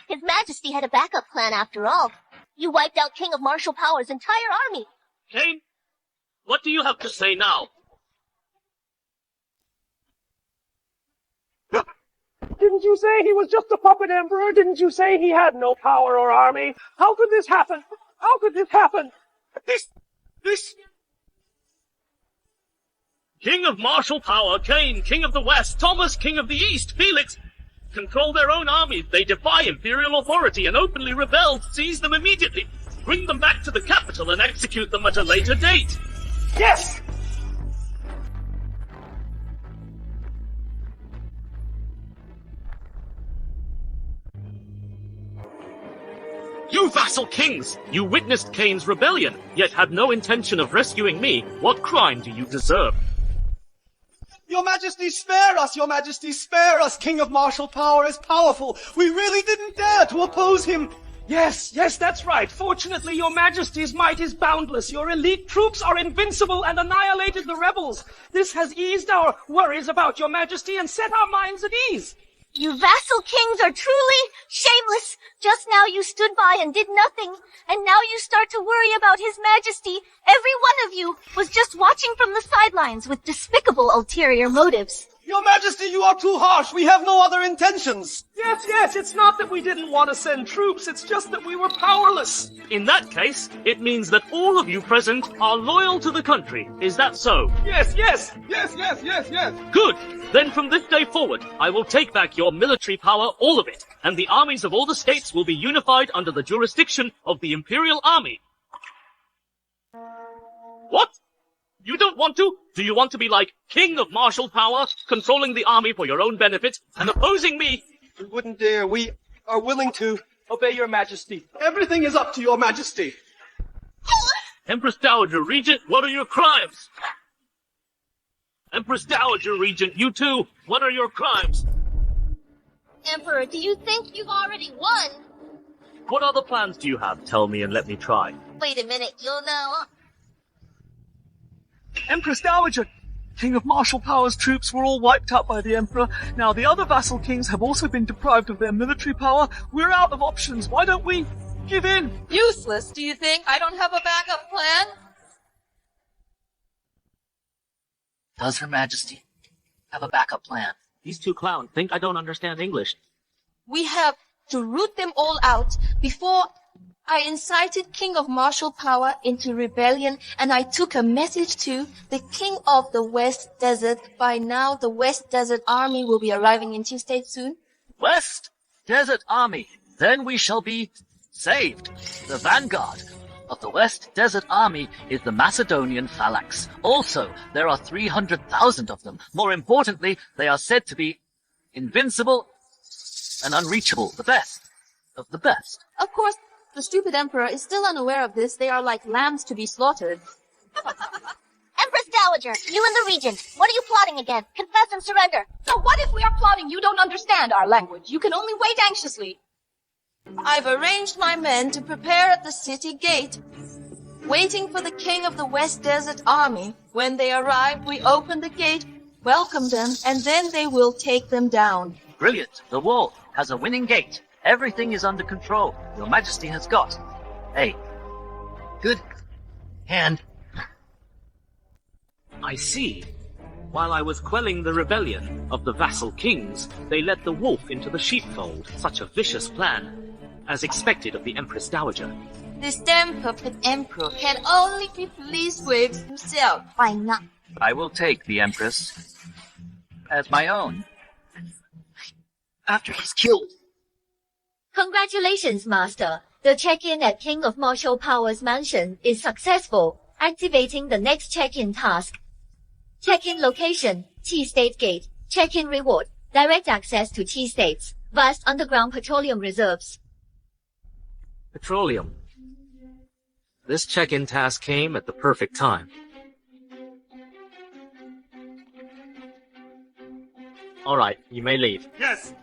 His Majesty had a backup plan after all. You wiped out King of martial power's entire army. Cain, what do you have to say now? Didn't you say he was just a puppet emperor? Didn't you say he had no power or army? How could this happen? How could this happen? This... King of martial power, Cain, King of the West, Thomas, King of the East, Felix, control their own armies. They defy imperial authority and openly rebel. Seize them immediately. Bring them back to the capital and execute them at a later date. Yes! You vassal kings! You witnessed Cain's rebellion, yet had no intention of rescuing me. What crime do you deserve? Your Majesty, spare us! Your Majesty, spare us! King of martial power is powerful. We really didn't dare to oppose him. Yes, that's right. Fortunately, your majesty's might is boundless. Your elite troops are invincible and annihilated the rebels. This has eased our worries about your majesty and set our minds at ease. You vassal kings are truly shameless. Just now you stood by and did nothing, and now you start to worry about His Majesty. Every one of you was just watching from the sidelines with despicable ulterior motives. Your Majesty, you are too harsh. We have no other intentions. Yes, it's not that we didn't want to send troops, it's just that we were powerless. In that case, it means that all of you present are loyal to the country. Is that so? Yes. Good. Then from this day forward, I will take back your military power, all of it, and the armies of all the states will be unified under the jurisdiction of the Imperial Army. What? You don't want to? Do you want to be like king of martial power, controlling the army for your own benefit, and opposing me? We wouldn't dare. We are willing to Obey your majesty. Everything is up to your majesty. Empress Dowager, Regent, what are your crimes? Empress Dowager, Regent, you too, what are your crimes? Emperor, do you think you've already won? What other plans do you have? Tell me and let me try. Wait a minute, you'll know. Empress Dowager, King of martial power's troops were all wiped out by the Emperor. Now the other vassal kings have also been deprived of their military power. We're out of options. Why don't we give in? Useless, do you think? I don't have a backup plan? Does Her Majesty have a backup plan? These two clowns think I don't understand English. We have to root them all out before I incited King of martial power into rebellion, and I took a message to the King of the West Desert. By now, the West Desert Army will be arriving in T-State soon. West Desert Army. Then we shall be saved. The vanguard of the West Desert Army is the Macedonian phalanx. Also, there are 300,000 of them. More importantly, they are said to be invincible and unreachable. The best of the best. Of course, the stupid emperor is still unaware of this. They are like lambs to be slaughtered. Empress Dowager, you and the Regent, what are you plotting again? Confess and surrender. So what if we are plotting? You don't understand our language. You can only wait anxiously. I've arranged my men to prepare at the city gate, waiting for the King of the West Desert Army. When they arrive, we open the gate, welcome them, and then they will take them down. Brilliant. The wall has a winning gate. Everything is under control. Your Majesty has got a good hand. I see. While I was quelling the rebellion of the vassal kings, they let the wolf into the sheepfold. Such a vicious plan, as expected of the Empress Dowager. This damn puppet emperor can only be pleased with himself. Why not? I will take the Empress as my own after he's killed. Congratulations, Master. The check-in at King of Martial Power's mansion is successful. Activating the next check-in task. Check-in location, T-State Gate. Check-in reward, direct access to T-States. Vast underground petroleum reserves. Petroleum. This check-in task came at the perfect time. Alright, you may leave. Yes!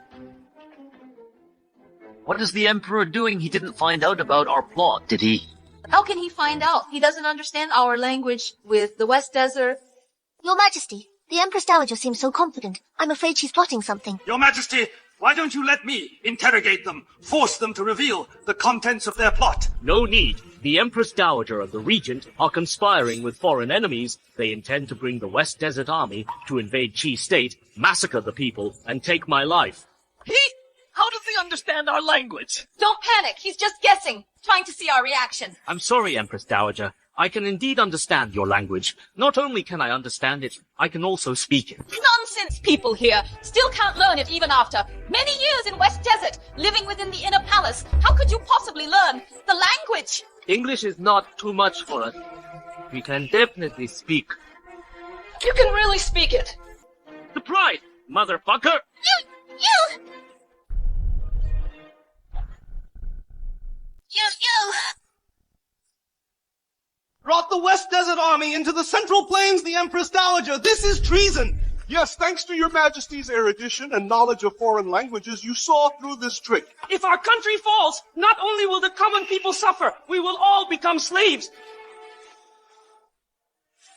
What is the Emperor doing? He didn't find out about our plot, did he? How can he find out? He doesn't understand our language with the West Desert. Your Majesty, the Empress Dowager seems so confident. I'm afraid she's plotting something. Your Majesty, why don't you let me interrogate them, force them to reveal the contents of their plot? No need. The Empress Dowager and the Regent are conspiring with foreign enemies. They intend to bring the West Desert Army to invade Chi State, massacre the people, and take my life. How does he understand our language? Don't panic. He's just guessing, trying to see our reaction. I'm sorry, Empress Dowager. I can indeed understand your language. Not only can I understand it, I can also speak it. Nonsense, people here. Still can't learn it even after many years in West Desert, living within the inner palace. How could you possibly learn the language? English is not too much for us. We can definitely speak. You can really speak it. The pride, motherfucker! You! Brought the West Desert Army into the Central Plains, the Empress Dowager. This is treason. Yes, thanks to your majesty's erudition and knowledge of foreign languages, you saw through this trick. If our country falls, not only will the common people suffer, we will all become slaves.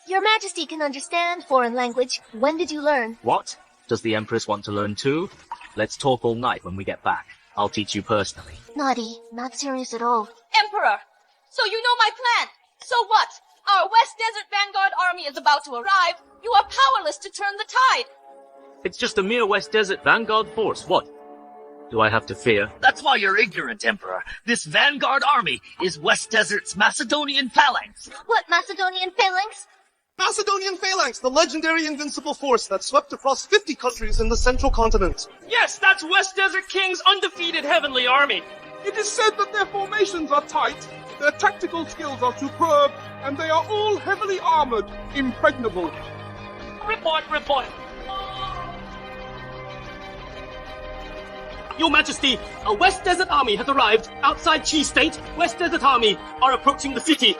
Your Majesty can understand foreign language. When did you learn? What? Does the Empress want to learn too? Let's talk all night when we get back. I'll teach you personally. Naughty. Not serious at all. Emperor, so you know my plan. So what? Our West Desert Vanguard army is about to arrive. You are powerless to turn the tide. It's just a mere West Desert Vanguard force. What? Do I have to fear? That's why you're ignorant, Emperor. This Vanguard army is West Desert's Macedonian phalanx. What, Macedonian phalanx? Macedonian phalanx, the legendary invincible force that swept across 50 countries in the central continent. Yes, that's West Desert King's undefeated heavenly army. It is said that their formations are tight, their tactical skills are superb, and they are all heavily armored, impregnable. Report. Your Majesty, a West Desert army has arrived outside Chi State. West Desert army are approaching the city.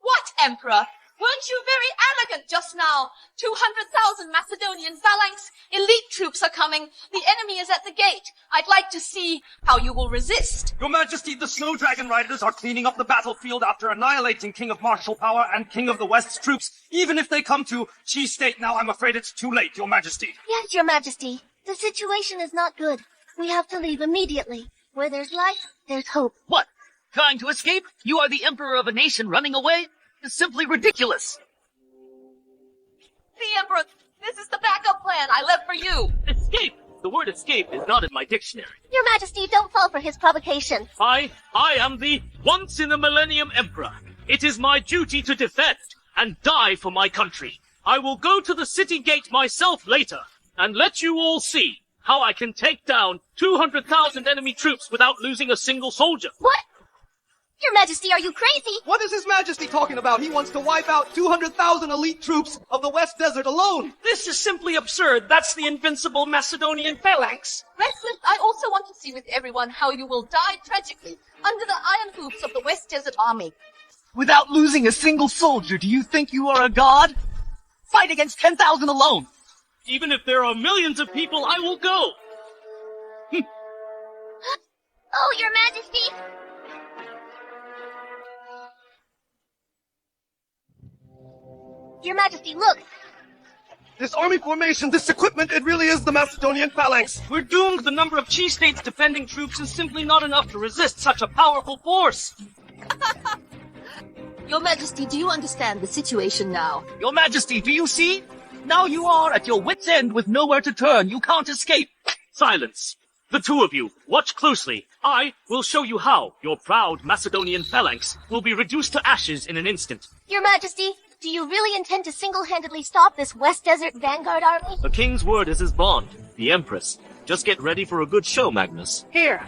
What, Emperor? Weren't you very arrogant just now? 200,000 Macedonian phalanx, elite troops are coming. The enemy is at the gate. I'd like to see how you will resist. Your Majesty, the Snow Dragon Riders are cleaning up the battlefield after annihilating King of Martial Power and King of the West's troops. Even if they come to Chi State now, I'm afraid it's too late, Your Majesty. Yes, Your Majesty. The situation is not good. We have to leave immediately. Where there's life, there's hope. What? Trying to escape? You are the Emperor of a nation running away? It's simply ridiculous. The Emperor, this is the backup plan I left for you. Escape! The word escape is not in my dictionary. Your Majesty, don't fall for his provocation. I am the once-in-a-millennium Emperor. It is my duty to defend and die for my country. I will go to the city gate myself later and let you all see how I can take down 200,000 enemy troops without losing a single soldier. What? Your Majesty, are you crazy? What is His Majesty talking about? He wants to wipe out 200,000 elite troops of the West Desert alone. This is simply absurd. That's the invincible Macedonian phalanx. Restless, I also want to see with everyone how you will die tragically under the iron hoofs of the West Desert Army. Without losing a single soldier, do you think you are a god? Fight against 10,000 alone. Even if there are millions of people, I will go. Oh, Your Majesty! Your Majesty, look! This army formation, this equipment, it really is the Macedonian phalanx. We're doomed. The number of Chi State's defending troops is simply not enough to resist such a powerful force. Your Majesty, do you understand the situation now? Your Majesty, do you see? Now you are at your wit's end with nowhere to turn. You can't escape. Silence. The two of you, watch closely. I will show you how your proud Macedonian phalanx will be reduced to ashes in an instant. Your Majesty, do you really intend to single-handedly stop this West Desert Vanguard army? A king's word is his bond, the Empress. Just get ready for a good show, Magnus. Here.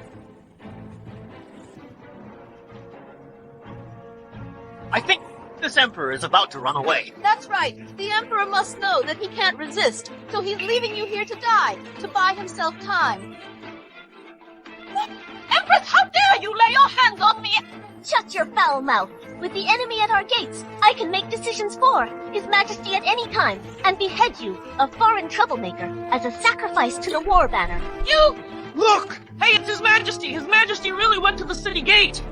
I think this Emperor is about to run away. That's right. The Emperor must know that he can't resist, so he's leaving you here to die, to buy himself time. Empress, how dare you lay your hands on me! Shut your foul mouth. With the enemy at our gates, I can make decisions for His Majesty at any time and behead you, a foreign troublemaker, as a sacrifice to the war banner. You! Look! Hey, it's His Majesty! His Majesty really went to the city gate!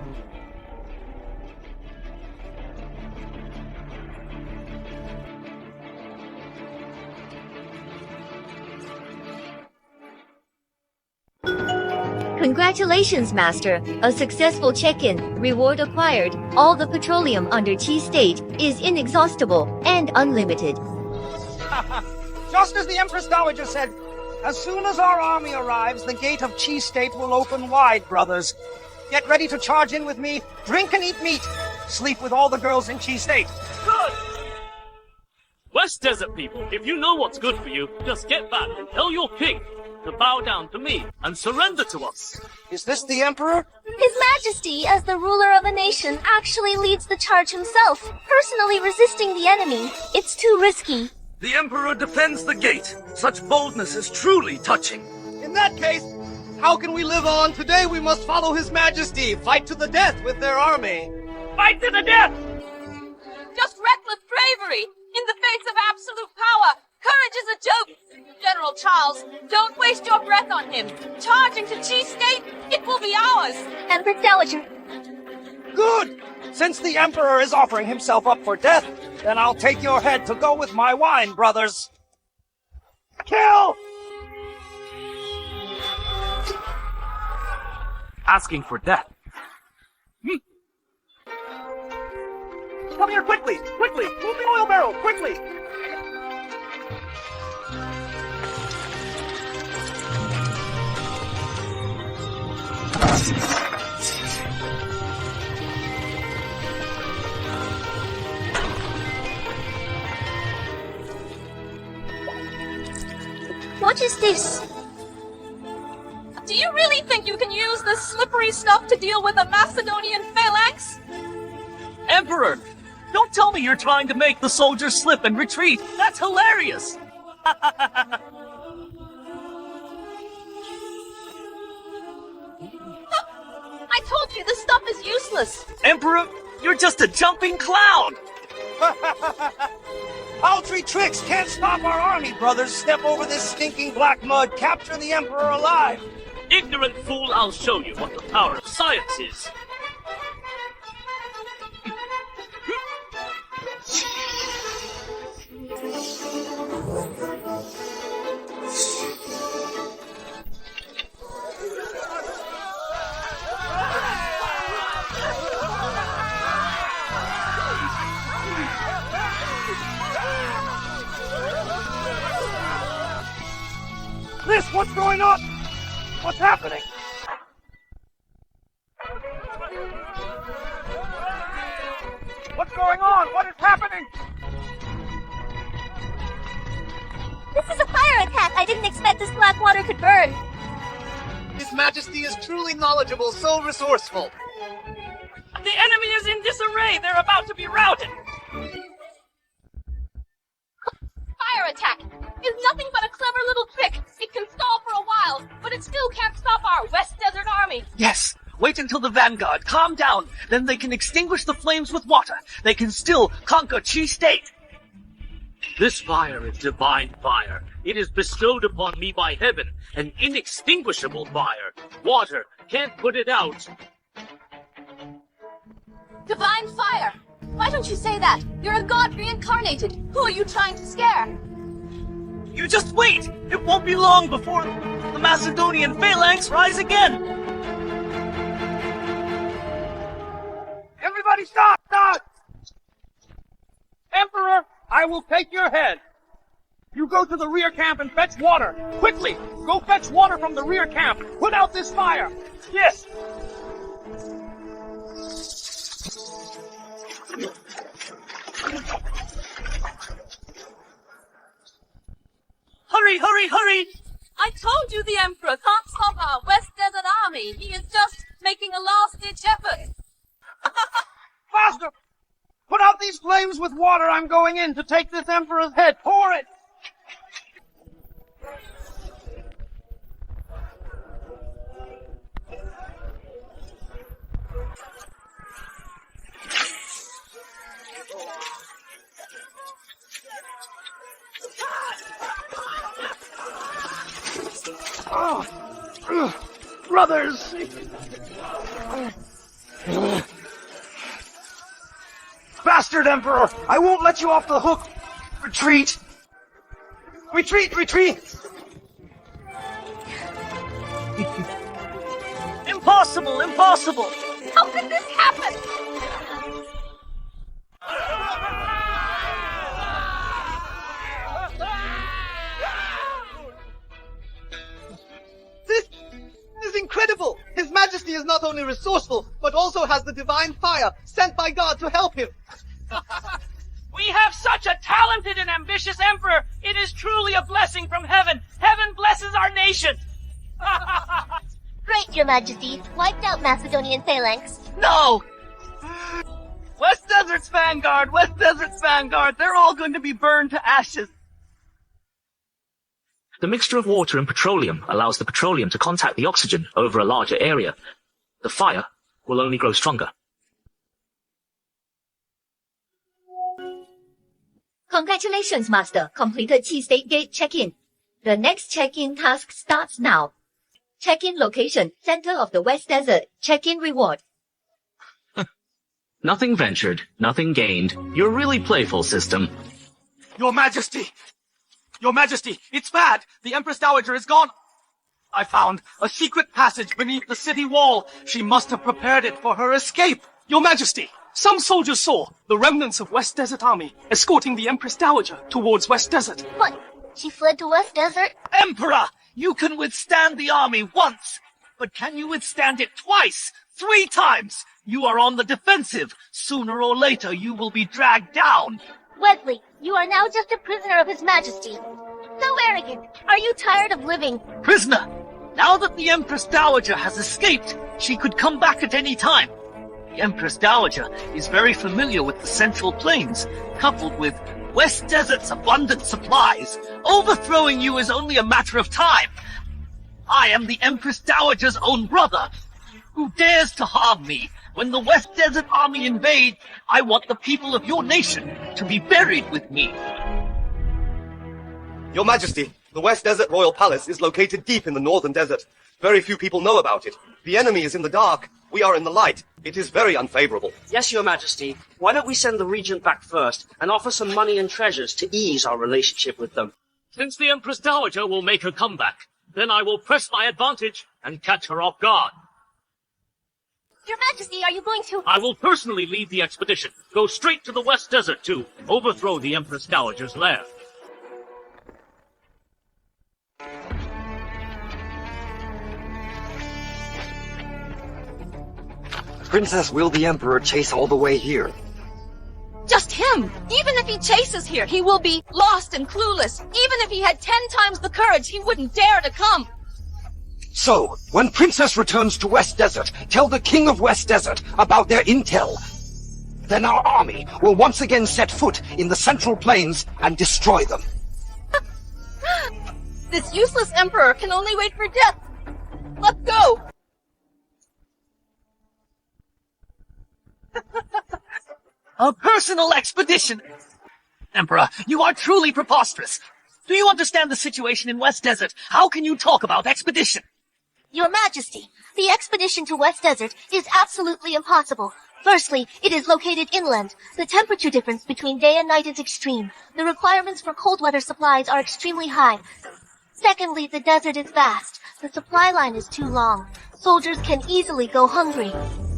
Congratulations, Master. A successful check-in. Reward acquired. All the petroleum under Chi State is inexhaustible and unlimited. Just as the Empress Dowager said, as soon as our army arrives, the gate of Chi State will open wide, brothers. Get ready to charge in with me, drink and eat meat, sleep with all the girls in Chi State. Good! West Desert people, if you know what's good for you, just get back and tell your king to bow down to me and surrender to us. Is this the Emperor? His Majesty, as the ruler of a nation, actually leads the charge himself, personally resisting the enemy. It's too risky. The Emperor defends the gate. Such boldness is truly touching. In that case, how can we live on? Today we must follow His Majesty, fight to the death with their army. fight to the death! Just reckless bravery in the face of absolute power. Courage is a joke. General Charles, don't waste your breath on him. Charging to Chi State, it will be ours. Empress Dowager. Good! Since the Emperor is offering himself up for death, then I'll take your head to go with my wine, brothers. Kill! Asking for death. Come here quickly! Quickly! Move the oil barrel! Quickly! What is this? Do you really think you can use this slippery stuff to deal with a Macedonian phalanx? Emperor! Don't tell me you're trying to make the soldiers slip and retreat! That's hilarious! I told you this stuff is useless. Emperor, you're just a jumping cloud! Paltry tricks can't stop our army, brothers. Step over this stinking black mud. Capture the Emperor alive. Ignorant fool, I'll show you what the power of science is. What's going on? What's happening? What's going on? What is happening? This is a fire attack. I didn't expect this black water could burn. His Majesty is truly knowledgeable, so resourceful. The enemy is in disarray. They're about to be routed. Fire attack is nothing but a clever little trick. It can stall for a while, but it still can't stop our West Desert Army. Yes! Wait until the vanguard calm down. Then they can extinguish the flames with water. They can still conquer Chi State. This fire is divine fire. It is bestowed upon me by heaven, an inextinguishable fire. Water can't put it out. Divine fire! Why don't you say that? You're a god reincarnated. Who are you trying to scare? You just wait! It won't be long before the Macedonian phalanx rise again! Everybody stop! Stop! Emperor, I will take your head. You go to the rear camp and fetch water. Quickly! Go fetch water from the rear camp. Put out this fire. Yes! Hurry, hurry, hurry! I told you the Emperor can't stop our West Desert Army. He is just making a last-ditch effort. Faster! Put out these flames with water. I'm going in to take this Emperor's head. Pour it! Brothers! Bastard Emperor! I won't let you off the hook! Retreat! Retreat! Retreat! Impossible! Impossible! How could this happen? This is incredible! His Majesty is not only resourceful, but also has the divine fire sent by God to help him. We have such a talented and ambitious emperor. It is truly a blessing from heaven. Heaven blesses our nation. Great, Your Majesty. Wiped out Macedonian phalanx. No! West Desert's vanguard! West Desert's vanguard! They're all going to be burned to ashes! The mixture of water and petroleum allows the petroleum to contact the oxygen over a larger area. The fire will only grow stronger. Congratulations, Master. Completed Chi State Gate check-in. The next check-in task starts now. Check-in location, center of the West Desert. Check-in reward. Nothing ventured, nothing gained. You're really playful, system. Your Majesty! Your Majesty, it's bad! The Empress Dowager is gone! I found a secret passage beneath the city wall. She must have prepared it for her escape. Your Majesty, some soldiers saw the remnants of West Desert Army escorting the Empress Dowager towards West Desert. What? She fled to West Desert? Emperor, you can withstand the army once, but can you withstand it twice, 3 times? You are on the defensive. Sooner or later, you will be dragged down. Wesley, you are now just a prisoner of His Majesty. So arrogant. Are you tired of living? Prisoner, now that the Empress Dowager has escaped, she could come back at any time. The Empress Dowager is very familiar with the Central Plains, coupled with West Desert's abundant supplies. Overthrowing you is only a matter of time. I am the Empress Dowager's own brother. Who dares to harm me? When the West Desert Army invade, I want the people of your nation to be buried with me. Your Majesty, the West Desert Royal Palace is located deep in the northern desert. Very few people know about it. The enemy is in the dark. We are in the light. It is very unfavorable. Yes, Your Majesty. Why don't we send the regent back first and offer some money and treasures to ease our relationship with them? Since the Empress Dowager will make her comeback, then I will press my advantage and catch her off guard. Your Majesty, are you going to... I will personally lead the expedition. Go straight to the West Desert to overthrow the Empress Dowager's lair. Princess, will the Emperor chase all the way here? Just him! Even if he chases here, he will be lost and clueless. Even if he had 10 times the courage, he wouldn't dare to come. So, when Princess returns to West Desert, tell the King of West Desert about their intel. Then our army will once again set foot in the Central Plains and destroy them. This useless emperor can only wait for death. Let's go! A personal expedition! Emperor, you are truly preposterous. Do you understand the situation in West Desert? How can you talk about expedition? Your Majesty, the expedition to West Desert is absolutely impossible. Firstly, it is located inland. The temperature difference between day and night is extreme. The requirements for cold weather supplies are extremely high. Secondly, the desert is vast. The supply line is too long. Soldiers can easily go hungry.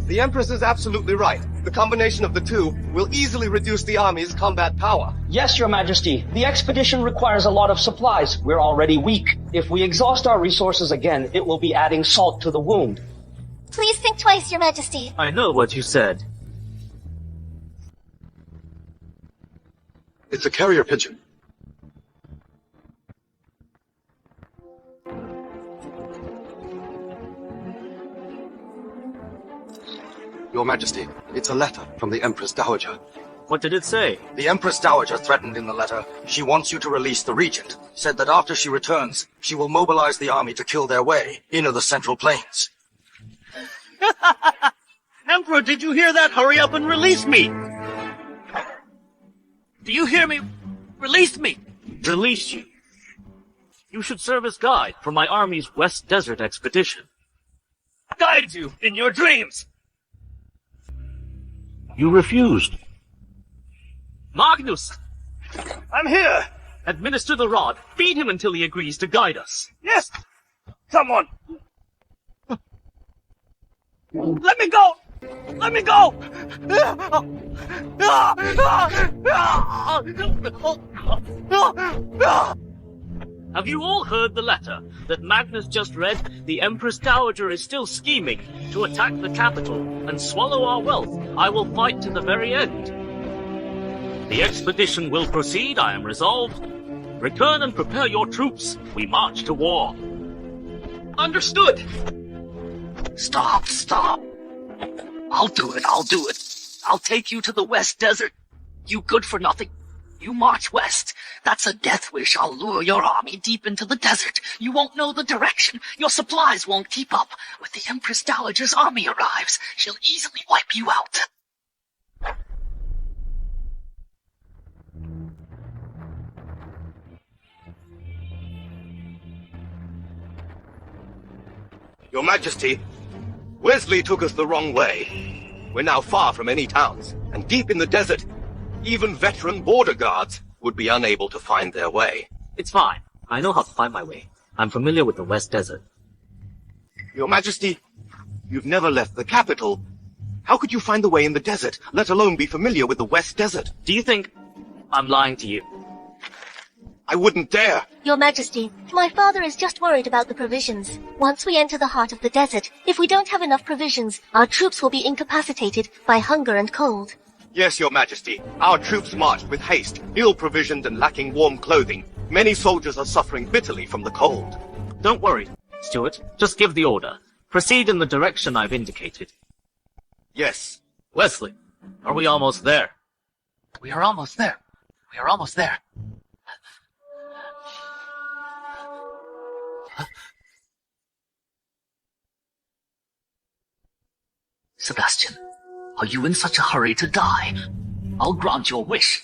The Empress is absolutely right. The combination of the two will easily reduce the army's combat power. Yes, Your Majesty. The expedition requires a lot of supplies. We're already weak. If we exhaust our resources again, it will be adding salt to the wound. Please think twice, Your Majesty. I know what you said. It's a carrier pigeon. Your Majesty, it's a letter from the Empress Dowager. What did it say? The Empress Dowager threatened in the letter. She wants you to release the regent. Said that after she returns, she will mobilize the army to kill their way into the Central Plains. Emperor, did you hear that? Hurry up and release me! Do you hear me? Release me! Release you? You should serve as guide for my army's West Desert expedition. Guide you in your dreams! You refused. Magnus! I'm here! Administer the rod. Feed him until he agrees to guide us. Yes! Someone! Let me go! Let me go! Have you all heard the letter that Magnus just read? The Empress Dowager is still scheming to attack the capital and swallow our wealth. I will fight to the very end. The expedition will proceed, I am resolved. Return and prepare your troops. We march to war. Understood! Stop, stop! I'll do it. I'll take you to the West Desert. You good for nothing. You march west. That's a death wish. I'll lure your army deep into the desert. You won't know the direction. Your supplies won't keep up. When the Empress Dowager's army arrives, she'll easily wipe you out. Your Majesty, Wesley took us the wrong way. We're now far from any towns, and deep in the desert, even veteran border guards would be unable to find their way. It's fine. I know how to find my way. I'm familiar with the West Desert. Your Majesty, you've never left the capital. How could you find the way in the desert, let alone be familiar with the West Desert? Do you think I'm lying to you? I wouldn't dare. Your Majesty, my father is just worried about the provisions. Once we enter the heart of the desert, if we don't have enough provisions, our troops will be incapacitated by hunger and cold. Yes, Your Majesty. Our troops marched with haste, ill-provisioned and lacking warm clothing. Many soldiers are suffering bitterly from the cold. Don't worry, Stuart. Just give the order. Proceed in the direction I've indicated. Yes. Wesley, are we almost there? We are almost there. We are almost there. Sebastian, are you in such a hurry to die? I'll grant your wish.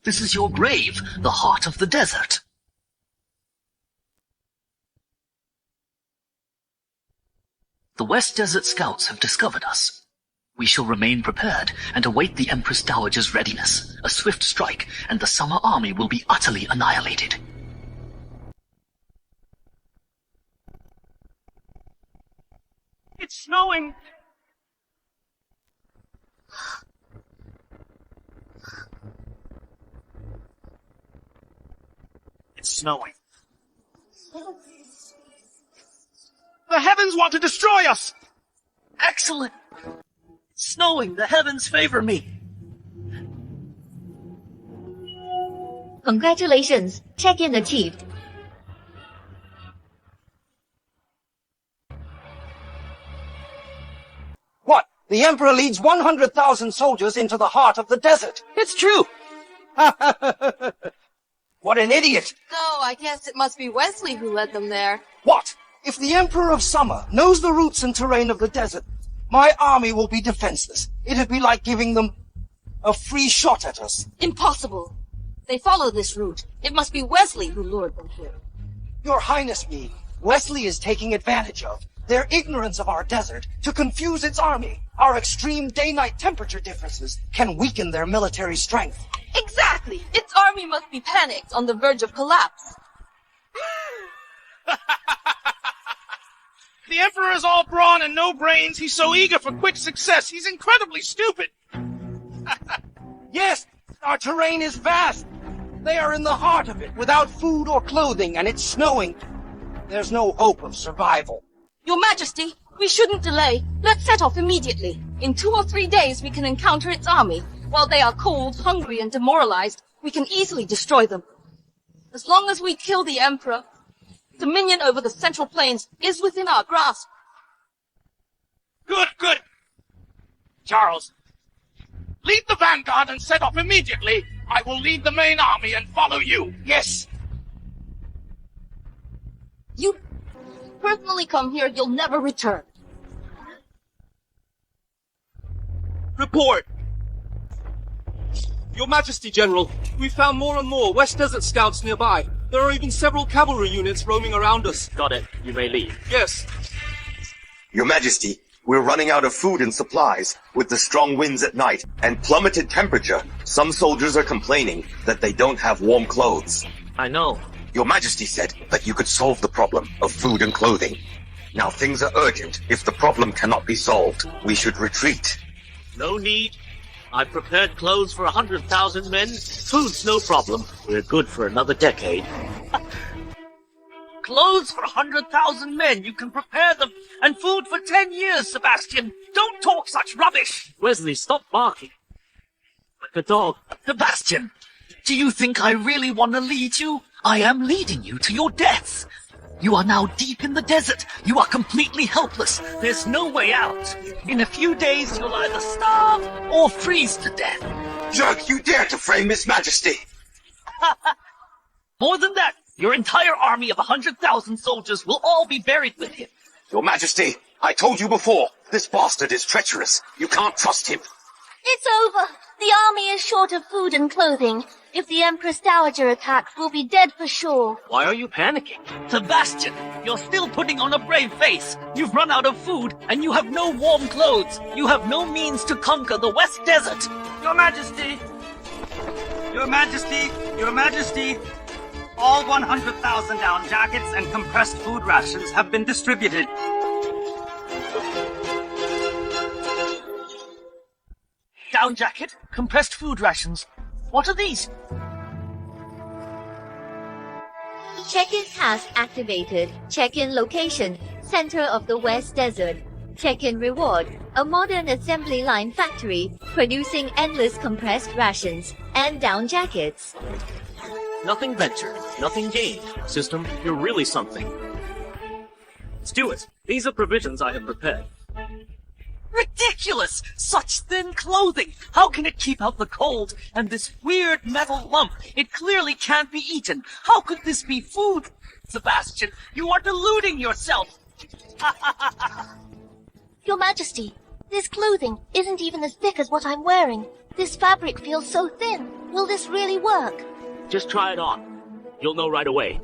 This is your grave, the heart of the desert. The West Desert Scouts have discovered us. We shall remain prepared and await the Empress Dowager's readiness. A swift strike, and the Summer Army will be utterly annihilated. It's snowing! It's snowing. The heavens want to destroy us! Excellent! Snowing, the heavens favor me. Congratulations, check-in achieved. What? The Emperor leads 100,000 soldiers into the heart of the desert. It's true. What an idiot. So, I guess it must be Wesley who led them there. What? If the Emperor of Summer knows the routes and terrain of the desert, my army will be defenseless. It'd be like giving them a free shot at us. Impossible. They follow this route. It must be Wesley who lured them here. Your Highness me, Wesley is taking advantage of their ignorance of our desert to confuse its army. Our extreme day-night temperature differences can weaken their military strength. Exactly! Its army must be panicked, on the verge of collapse. The Emperor is all brawn and no brains. He's so eager for quick success. He's incredibly stupid. Yes, our terrain is vast. They are in the heart of it, without food or clothing, and it's snowing. There's no hope of survival. Your Majesty, we shouldn't delay. Let's set off immediately. In 2 or 3 days, we can encounter its army. While they are cold, hungry, and demoralized, we can easily destroy them. As long as we kill the Emperor, dominion over the Central Plains is within our grasp. Good, good. Charles, lead the vanguard and set off immediately. I will lead the main army and follow you. Yes. You personally come here, you'll never return. Report. Your Majesty, General, we found more and more West Desert Scouts nearby. There are even several cavalry units roaming around us. Got it. You may leave. Yes. Your Majesty, we're running out of food and supplies. With the strong winds at night and plummeted temperature, some soldiers are complaining that they don't have warm clothes. I know. Your Majesty said that you could solve the problem of food and clothing. Now things are urgent. If the problem cannot be solved, we should retreat. No need. I've prepared clothes for 100,000 men. Food's no problem. We're good for another decade. Clothes for 100,000 men. You can prepare them. And food for 10 years, Sebastian. Don't talk such rubbish. Wesley, stop barking. Like a dog. Sebastian, do you think I really want to lead you? I am leading you to your death. You are now deep in the desert. You are completely helpless. There's no way out. In a few days, you'll either starve or freeze to death. Jerk, you dare to frame His Majesty! More than that, your entire army of 100,000 soldiers will all be buried with him. Your Majesty, I told you before, this bastard is treacherous. You can't trust him. It's over. The army is short of food and clothing. If the Empress Dowager attacks, we'll be dead for sure. Why are you panicking? Sebastian, you're still putting on a brave face. You've run out of food, and you have no warm clothes. You have no means to conquer the West Desert. Your Majesty! Your Majesty! Your Majesty! All 100,000 down jackets and compressed food rations have been distributed. Down jacket, compressed food rations. What are these? Check-in task activated. Check-in location, center of the West Desert. Check-in reward, a modern assembly line factory producing endless compressed rations and down jackets. Nothing ventured, nothing gained. System, you're really something. Steward, these are provisions I have prepared. Ridiculous! Such thin clothing! How can it keep out the cold? And this weird metal lump, it clearly can't be eaten. How could this be food? Sebastian, you are deluding yourself! Your Majesty, this clothing isn't even as thick as what I'm wearing. This fabric feels so thin. Will this really work? Just try it on. You'll know right away.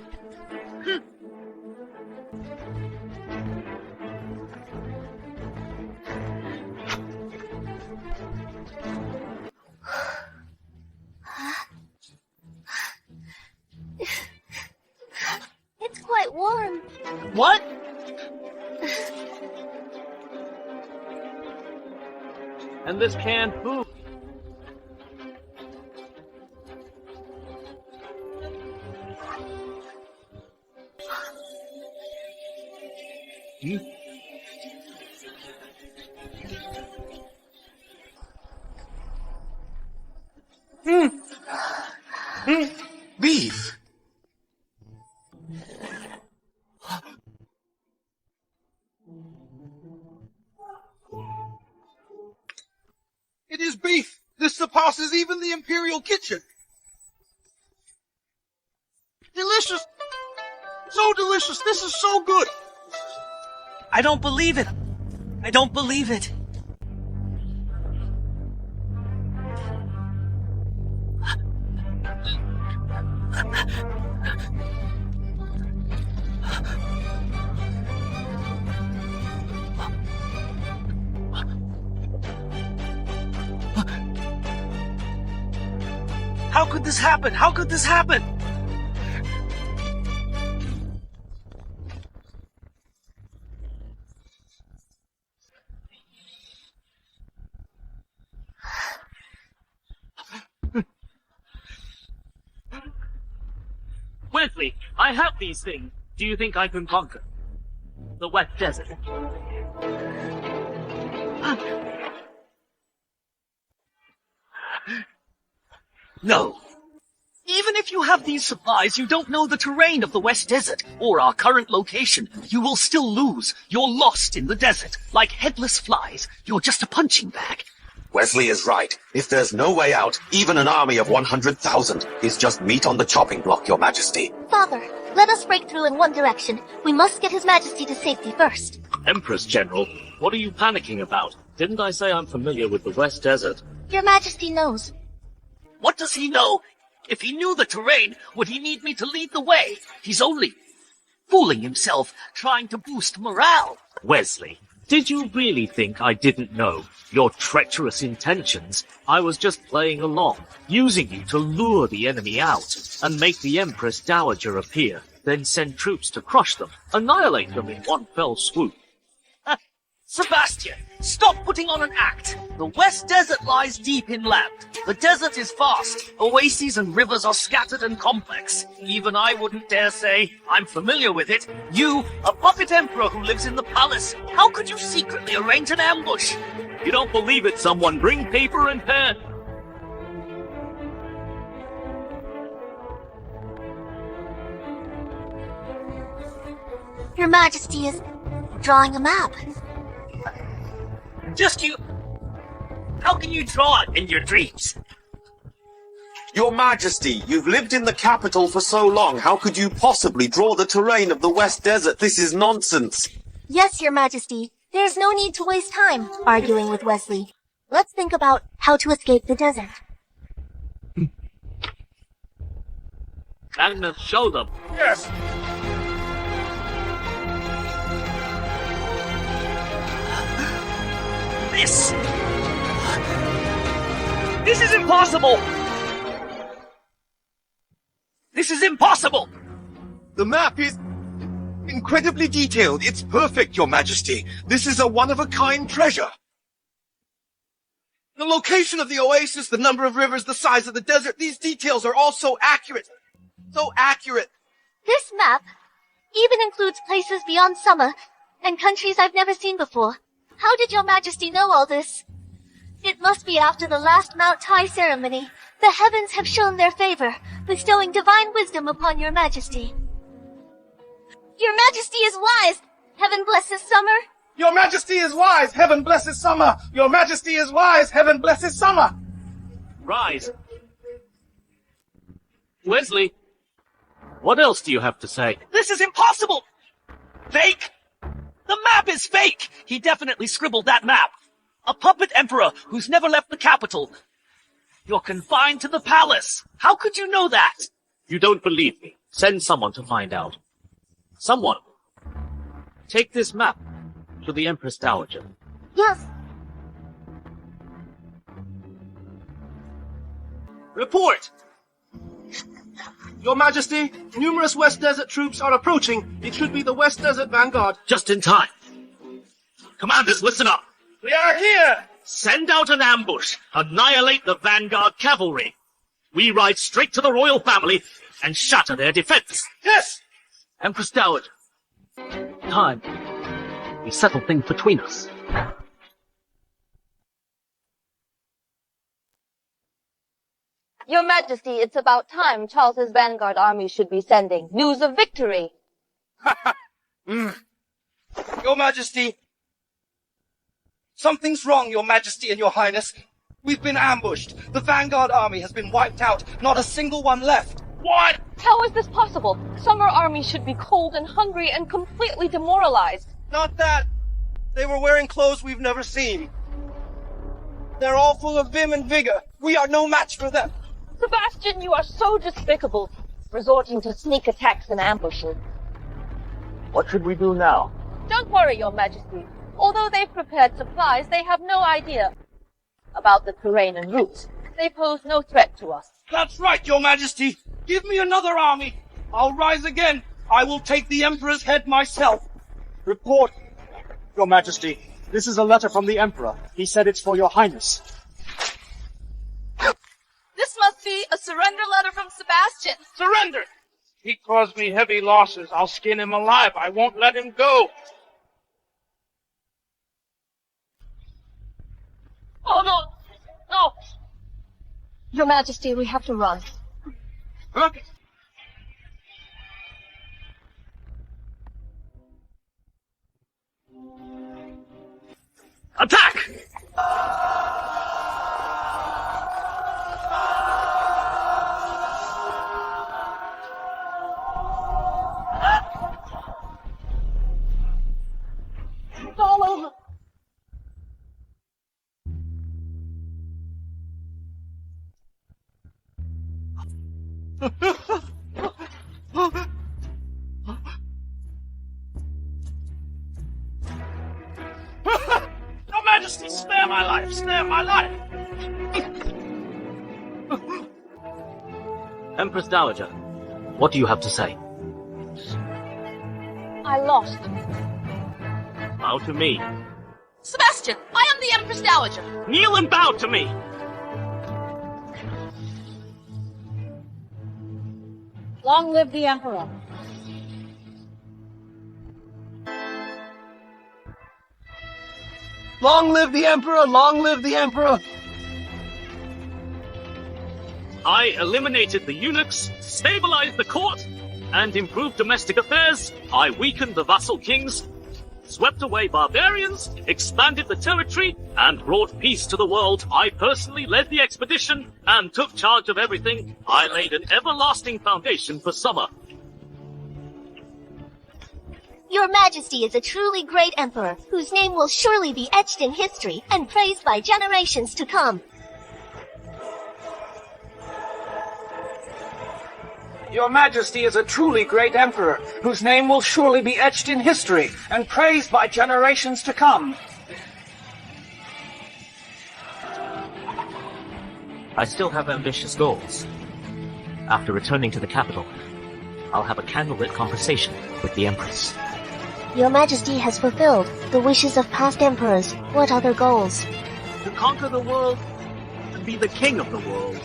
It's quite warm. What? And this canned food. Beef. It is beef. This surpasses even the imperial kitchen. Delicious. So delicious. This is so good. I don't believe it. I don't believe it. How could this happen? How could this happen? Wesley, I have these things. Do you think I can conquer the West Desert? No. Even if you have these supplies, you don't know the terrain of the West Desert, or our current location. You will still lose. You're lost in the desert. Like headless flies. You're just a punching bag. Wesley is right. If there's no way out, even an army of 100,000 is just meat on the chopping block, Your Majesty. Father, let us break through in one direction. We must get His Majesty to safety first. Empress General, what are you panicking about? Didn't I say I'm familiar with the West Desert? Your Majesty knows. What does he know? If he knew the terrain, would he need me to lead the way? He's only fooling himself, trying to boost morale. Wesley, did you really think I didn't know your treacherous intentions? I was just playing along, using you to lure the enemy out and make the Empress Dowager appear, then send troops to crush them, annihilate them in one fell swoop. Sebastian, stop putting on an act. The West Desert lies deep inland. The desert is vast. Oases and rivers are scattered and complex. Even I wouldn't dare say I'm familiar with it. You, a puppet emperor who lives in the palace, how could you secretly arrange an ambush? You don't believe it, someone bring paper and pen. Your Majesty is drawing a map. Just you. How can you draw it in your dreams? Your Majesty, you've lived in the capital for so long. How could you possibly draw the terrain of the West Desert? This is nonsense. Yes, Your Majesty. There's no need to waste time arguing with Wesley. Let's think about how to escape the desert. Agnes, show them. Yes. This is impossible! This is impossible! The map is incredibly detailed. It's perfect, Your Majesty. This is a one-of-a-kind treasure. The location of the oasis, the number of rivers, the size of the desert, these details are all so accurate. So accurate. This map even includes places beyond summer and countries I've never seen before. How did Your Majesty know all this? It must be after the last Mount Tai ceremony. The heavens have shown their favor, bestowing divine wisdom upon Your Majesty. Your Majesty is wise. Heaven blesses summer. Your Majesty is wise. Heaven blesses summer. Your Majesty is wise. Heaven blesses summer. Rise. Wesley, what else do you have to say? This is impossible! Fake! The map is fake! He definitely scribbled that map. A puppet emperor who's never left the capital. You're confined to the palace. How could you know that? You don't believe me. Send someone to find out. Someone. Take this map to the Empress Dowager. Yes. Report! Your Majesty, numerous West Desert troops are approaching. It should be the West Desert Vanguard. Just in time. Commanders, listen up. We are here! Send out an ambush. Annihilate the Vanguard cavalry. We ride straight to the royal family and shatter their defense. Yes! Empress Dowager. Time. We settle things between us. Your Majesty, it's about time Charles's vanguard army should be sending news of victory. Your Majesty, something's wrong, Your Majesty and Your Highness. We've been ambushed. The vanguard army has been wiped out. Not a single one left. What? How is this possible? Summer army should be cold and hungry and completely demoralized. Not that. They were wearing clothes we've never seen. They're all full of vim and vigor. We are no match for them. Sebastian, you are so despicable, resorting to sneak attacks and ambushes. What should we do now? Don't worry, Your Majesty. Although they've prepared supplies, they have no idea about the terrain and routes. They pose no threat to us. That's right, Your Majesty. Give me another army. I'll rise again. I will take the Emperor's head myself. Report, Your Majesty. This is a letter from the Emperor. He said it's for Your Highness. This must be a surrender letter from Sebastian. Surrender! He caused me heavy losses. I'll skin him alive. I won't let him go. Oh, no! No! Your Majesty, we have to run. Okay. Attack! It's all over. Your Majesty, spare my life! Spare my life! Empress Dowager, what do you have to say? I lost. Bow to me. Sebastian, I am the Empress Dowager. Kneel and bow to me! Long live the Emperor. Long live the Emperor! Long live the Emperor! I eliminated the eunuchs, stabilized the court, and improved domestic affairs. I weakened the vassal kings, swept away barbarians, expanded the territory, and brought peace to the world. I personally led the expedition and took charge of everything. I laid an everlasting foundation for summer. Your Majesty is a truly great emperor, whose name will surely be etched in history and praised by generations to come. Your Majesty is a truly great emperor, whose name will surely be etched in history and praised by generations to come. I still have ambitious goals. After returning to the capital, I'll have a candlelit conversation with the Empress. Your Majesty has fulfilled the wishes of past emperors. What other goals? To conquer the world and be the king of the world.